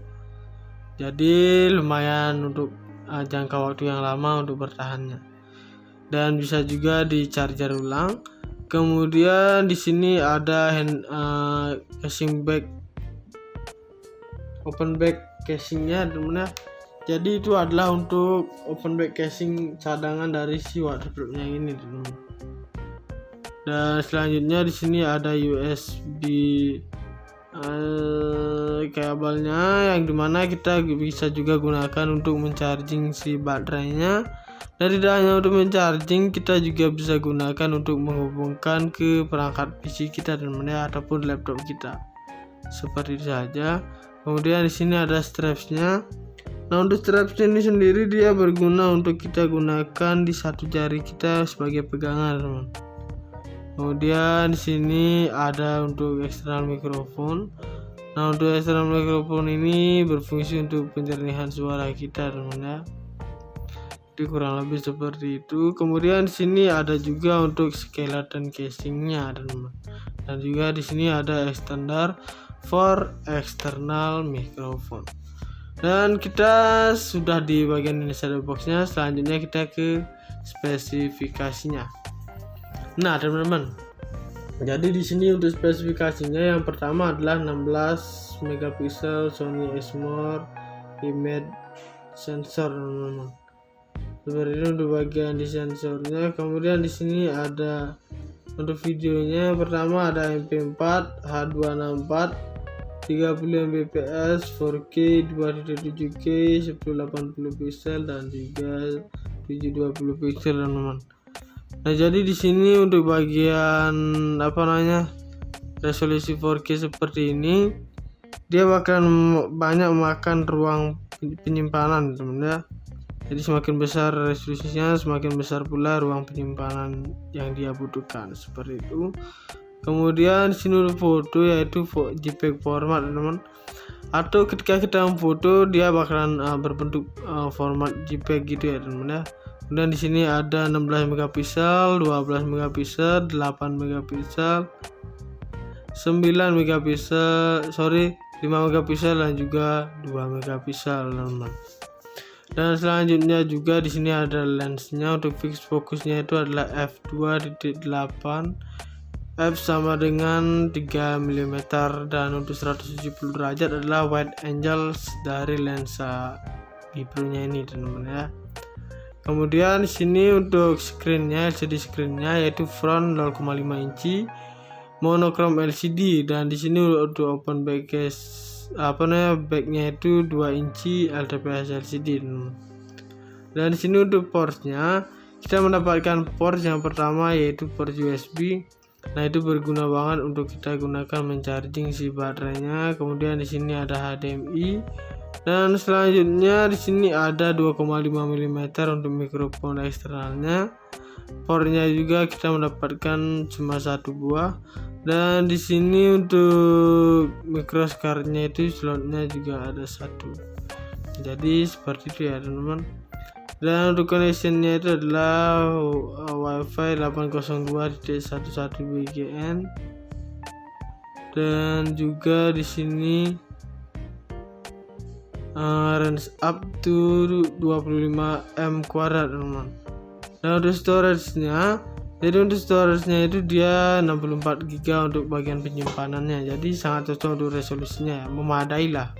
Speaker 1: Jadi lumayan untuk jangka waktu yang lama untuk bertahannya. Dan bisa juga di charger ulang. Kemudian di sini ada casing back, open back casingnya teman-teman. Jadi itu adalah untuk open back casing cadangan dari si waterproofnya ini teman-teman. Dan selanjutnya di sini ada USB kabelnya yang dimana kita bisa juga gunakan untuk mencharging si baterainya. Dan tidak hanya untuk mencharging, kita juga bisa gunakan untuk menghubungkan ke perangkat PC kita teman-teman ataupun laptop kita. Seperti itu saja. Kemudian di sini ada strapsnya. Nah, untuk straps ini sendiri dia berguna untuk kita gunakan di satu jari kita sebagai pegangan teman. Kemudian di sini ada untuk eksternal mikrofon. Nah, untuk eksternal mikrofon ini berfungsi untuk penjernihan suara kita, teman ya. Jadi kurang lebih seperti itu. Kemudian di sini ada juga untuk skeleton casingnya, teman. Dan juga di sini ada extender for external microphone. Dan kita sudah di bagian inside boxnya. Selanjutnya kita ke spesifikasinya. Nah, teman-teman. Jadi di sini untuk spesifikasinya yang pertama adalah 16 megapiksel Sony Exmor image sensor, teman-teman. Seperti ini untuk bagian di sensornya. Kemudian di sini ada untuk videonya, pertama ada MP4 H264 30 Mbps 4K 2.7K 1080 pixel dan juga 720 pixel, teman-teman. Nah, jadi di sini untuk bagian resolusi 4K seperti ini, dia bakalan banyak memakan ruang penyimpanan, teman ya. Jadi semakin besar resolusinya, semakin besar pula ruang penyimpanan yang dia butuhkan, seperti itu. Kemudian di sini untuk foto, yaitu JPEG format, teman-teman. Atau ketika kita memfoto, dia bakalan berbentuk format JPEG gitu ya, teman ya. Kemudian di sini ada 16 megapiksel, 12 megapiksel, 8 megapiksel, 9 megapiksel, 5 megapiksel dan juga 2 megapiksel, teman-teman. Dan selanjutnya juga di sini ada lensnya. Untuk fix fokusnya itu adalah f2.8, f sama dengan 3 mm, dan untuk 170 derajat adalah wide angle dari lensa GoPro-nya ini, teman-teman ya. Kemudian di sini untuk screen-nya, LCD screen-nya yaitu front 0,5 inci monochrome LCD, dan di sini untuk open back backnya itu 2 inci LTPS LCD. Dan di sini untuk portnya kita mendapatkan port yang pertama yaitu port USB. Nah, itu berguna banget untuk kita gunakan mencharging si baterainya. Kemudian di sini ada HDMI. Dan selanjutnya di sini ada 2,5 mm untuk mikrofon eksternalnya. Portnya juga kita mendapatkan cuma satu buah. Dan di sini untuk microscardnya itu slotnya juga ada satu. Jadi seperti itu ya, teman-teman. Dan untuk connectionnya itu adalah Wi-Fi 802.11 BGN. Dan juga di sini range up to 25 M², teman-teman. Nah, untuk storage-nya, jadi untuk storage-nya itu dia 64 GB untuk bagian penyimpanannya. Jadi sangat cocok untuk resolusinya, memadai lah.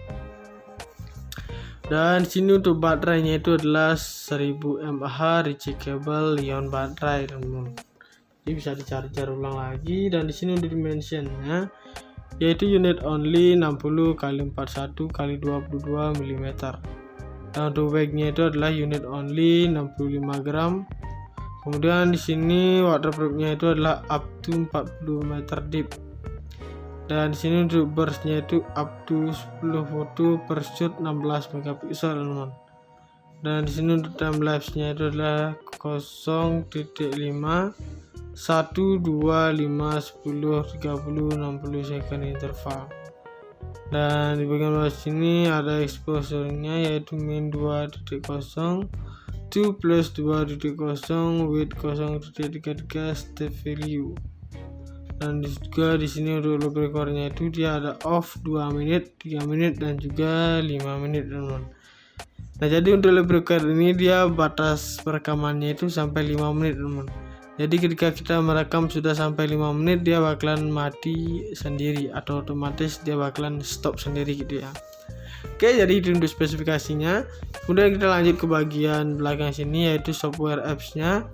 Speaker 1: Dan sini untuk baterainya itu adalah 1000 mAh rechargeable ion baterai, teman-teman. Jadi bisa di-charger ulang lagi. Dan di sini untuk dimensionnya yaitu unit only 60 x 41 x 22 mm. Nah, untuk weight-nya itu adalah unit only 65 gram. Kemudian di sini waterproof-nya itu adalah up to 40 meter deep. Dan di sini untuk burst-nya itu up to 10 foto per shoot 16 megapiksel, teman-teman. Dan di sini untuk time lapse-nya itu adalah 0.5 1, 2, 5, 10, 30, 60 second interval. Dan di bagian bawah sini ada exposure-nya yaitu min 2.0, 2 plus 2.0, width 0.33 step value. Dan juga di sini untuk loop record-nya itu dia ada off 2 menit, 3 menit dan juga 5 menit, teman-teman. Nah, jadi untuk loop record ini dia batas perekamannya itu sampai 5 menit, teman-teman. Jadi ketika kita merekam sudah sampai 5 menit dia bakalan mati sendiri atau otomatis dia bakalan stop sendiri gitu ya. Oke, jadi itu untuk spesifikasinya. Kemudian kita lanjut ke bagian belakang sini yaitu software apps-nya.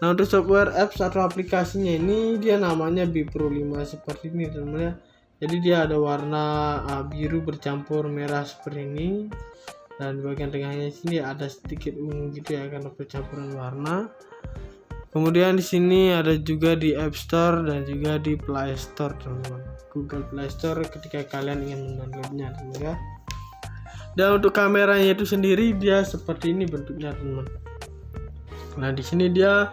Speaker 1: Nah, untuk software apps atau aplikasinya ini dia namanya BPro 5 seperti ini, teman-teman ya. Jadi dia ada warna biru bercampur merah seperti ini. Dan di bagian tengahnya sini ada sedikit ungu gitu ya karena percampuran warna. Kemudian di sini ada juga di App Store dan juga di Play Store, teman-teman. Google Play Store ketika kalian ingin mendownloadnya, teman-teman ya. Dan untuk kameranya itu sendiri dia seperti ini bentuknya, teman-teman. Nah, di sini dia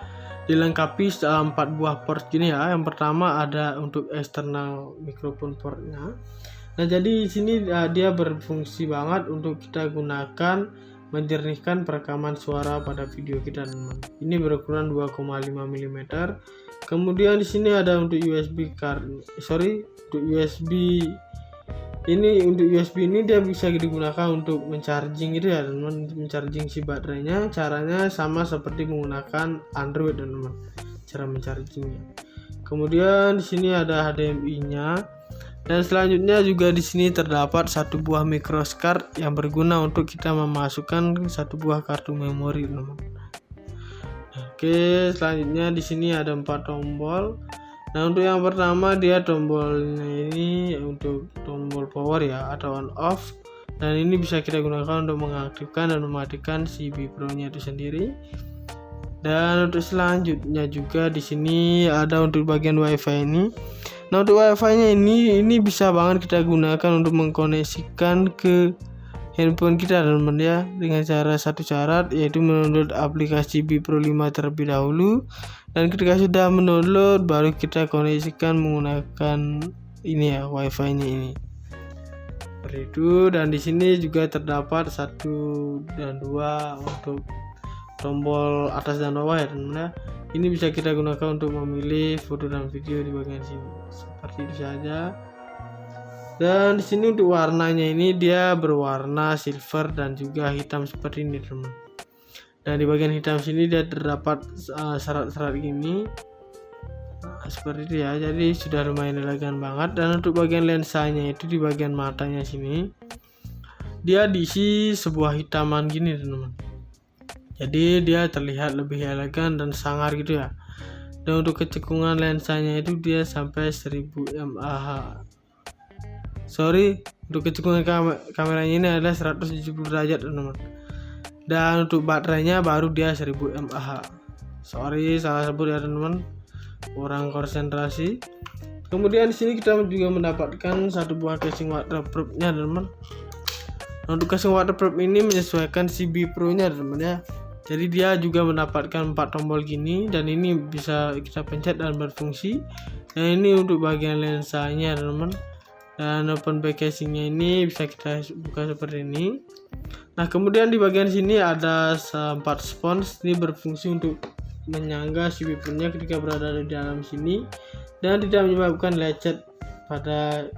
Speaker 1: dilengkapi 4 buah port gini ya. Yang pertama ada untuk external microphone portnya. Nah, jadi di sini dia berfungsi banget untuk kita gunakan menjernihkan perekaman suara pada video kita, teman. Ini berukuran 2,5 mm. Kemudian di sini ada untuk USB untuk USB ini dia bisa digunakan untuk mencharging gitu ya, teman. Mencharging si baterainya caranya sama seperti menggunakan Android, teman. Cara menchargingnya. Kemudian di sini ada HDMI-nya. Dan selanjutnya juga di sini terdapat satu buah microscard yang berguna untuk kita memasukkan satu buah kartu memori, teman. Oke, selanjutnya di sini ada 4 tombol. Nah, untuk yang pertama dia tombolnya ini untuk tombol power ya, atau on off. Dan ini bisa kita gunakan untuk mengaktifkan dan mematikan si Bipro-nya itu sendiri. Dan untuk selanjutnya juga di sini ada untuk bagian WiFi ini. Nah, untuk WiFi-nya ini bisa banget kita gunakan untuk mengkoneksikan ke handphone kita, teman-teman ya, dengan satu syarat yaitu mendownload aplikasi Bipro 5 terlebih dahulu, dan ketika sudah mendownload baru kita koneksikan menggunakan ini ya, WiFi-nya ini. Seperti itu. Dan di sini juga terdapat 1 dan 2 untuk tombol atas dan bawah ya, teman-teman ya. Ini bisa kita gunakan untuk memilih foto dan video di bagian sini. Seperti itu saja. Dan di sini untuk warnanya ini dia berwarna silver dan juga hitam seperti ini, teman. Dan di bagian hitam sini dia terdapat serat-serat gini. Nah, seperti itu ya. Jadi sudah lumayan elegan banget. Dan untuk bagian lensanya itu di bagian matanya sini dia diisi sebuah hitaman gini, teman. Jadi dia terlihat lebih elegan dan sangar gitu ya. Dan untuk kecekungan lensanya itu dia sampai 1000 mAh. Untuk kecekungan kameranya ini adalah 170 derajat, teman-teman. Dan untuk baterainya baru dia 1000 mAh. Salah sebut ya, teman-teman. Kurang konsentrasi. Kemudian di sini kita juga mendapatkan satu buah casing waterproof-nya, teman-teman. Untuk casing waterproof ini menyesuaikan si Bipro-nya, teman-teman ya. Jadi dia juga mendapatkan 4 tombol gini, dan ini bisa kita pencet dan berfungsi. Dan ini untuk bagian lensanya, teman-teman. Dan open back casingnya ini bisa kita buka seperti ini. Nah, kemudian di bagian sini ada 4 spons. Ini berfungsi untuk menyangga si Bipro-nya ketika berada di dalam sini dan tidak menyebabkan lecet pada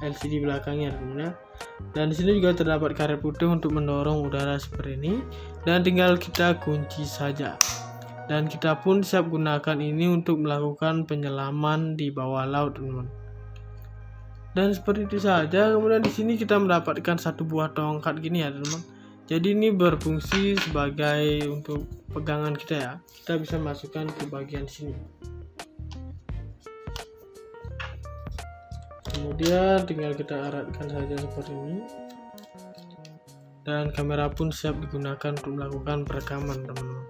Speaker 1: LCD belakangnya, teman-teman ya. Dan di sini juga terdapat karet putih untuk mendorong udara seperti ini, dan tinggal kita kunci saja. Dan kita pun siap gunakan ini untuk melakukan penyelaman di bawah laut, teman-teman. Dan seperti itu saja. Kemudian di sini kita mendapatkan satu buah tongkat gini ya, teman-teman. Jadi ini berfungsi sebagai untuk pegangan kita ya. Kita bisa masukkan ke bagian sini. Kemudian tinggal kita eratkan saja seperti ini. Dan kamera pun siap digunakan untuk melakukan perekaman, teman-teman.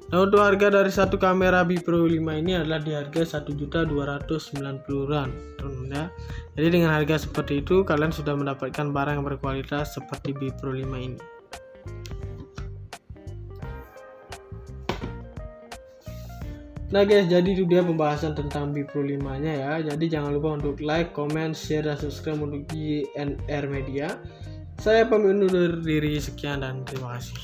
Speaker 1: Nah, untuk harga dari satu kamera Bipro 5 ini adalah di harga 1.290.000, teman-teman ya. Jadi dengan harga seperti itu kalian sudah mendapatkan barang yang berkualitas seperti Bipro 5 ini. Nah guys, jadi itu dia pembahasan tentang Bipro 5-nya ya. Jadi jangan lupa untuk like, comment, share, dan subscribe untuk JNR Media. Saya pamit undur diri, sekian dan terima kasih.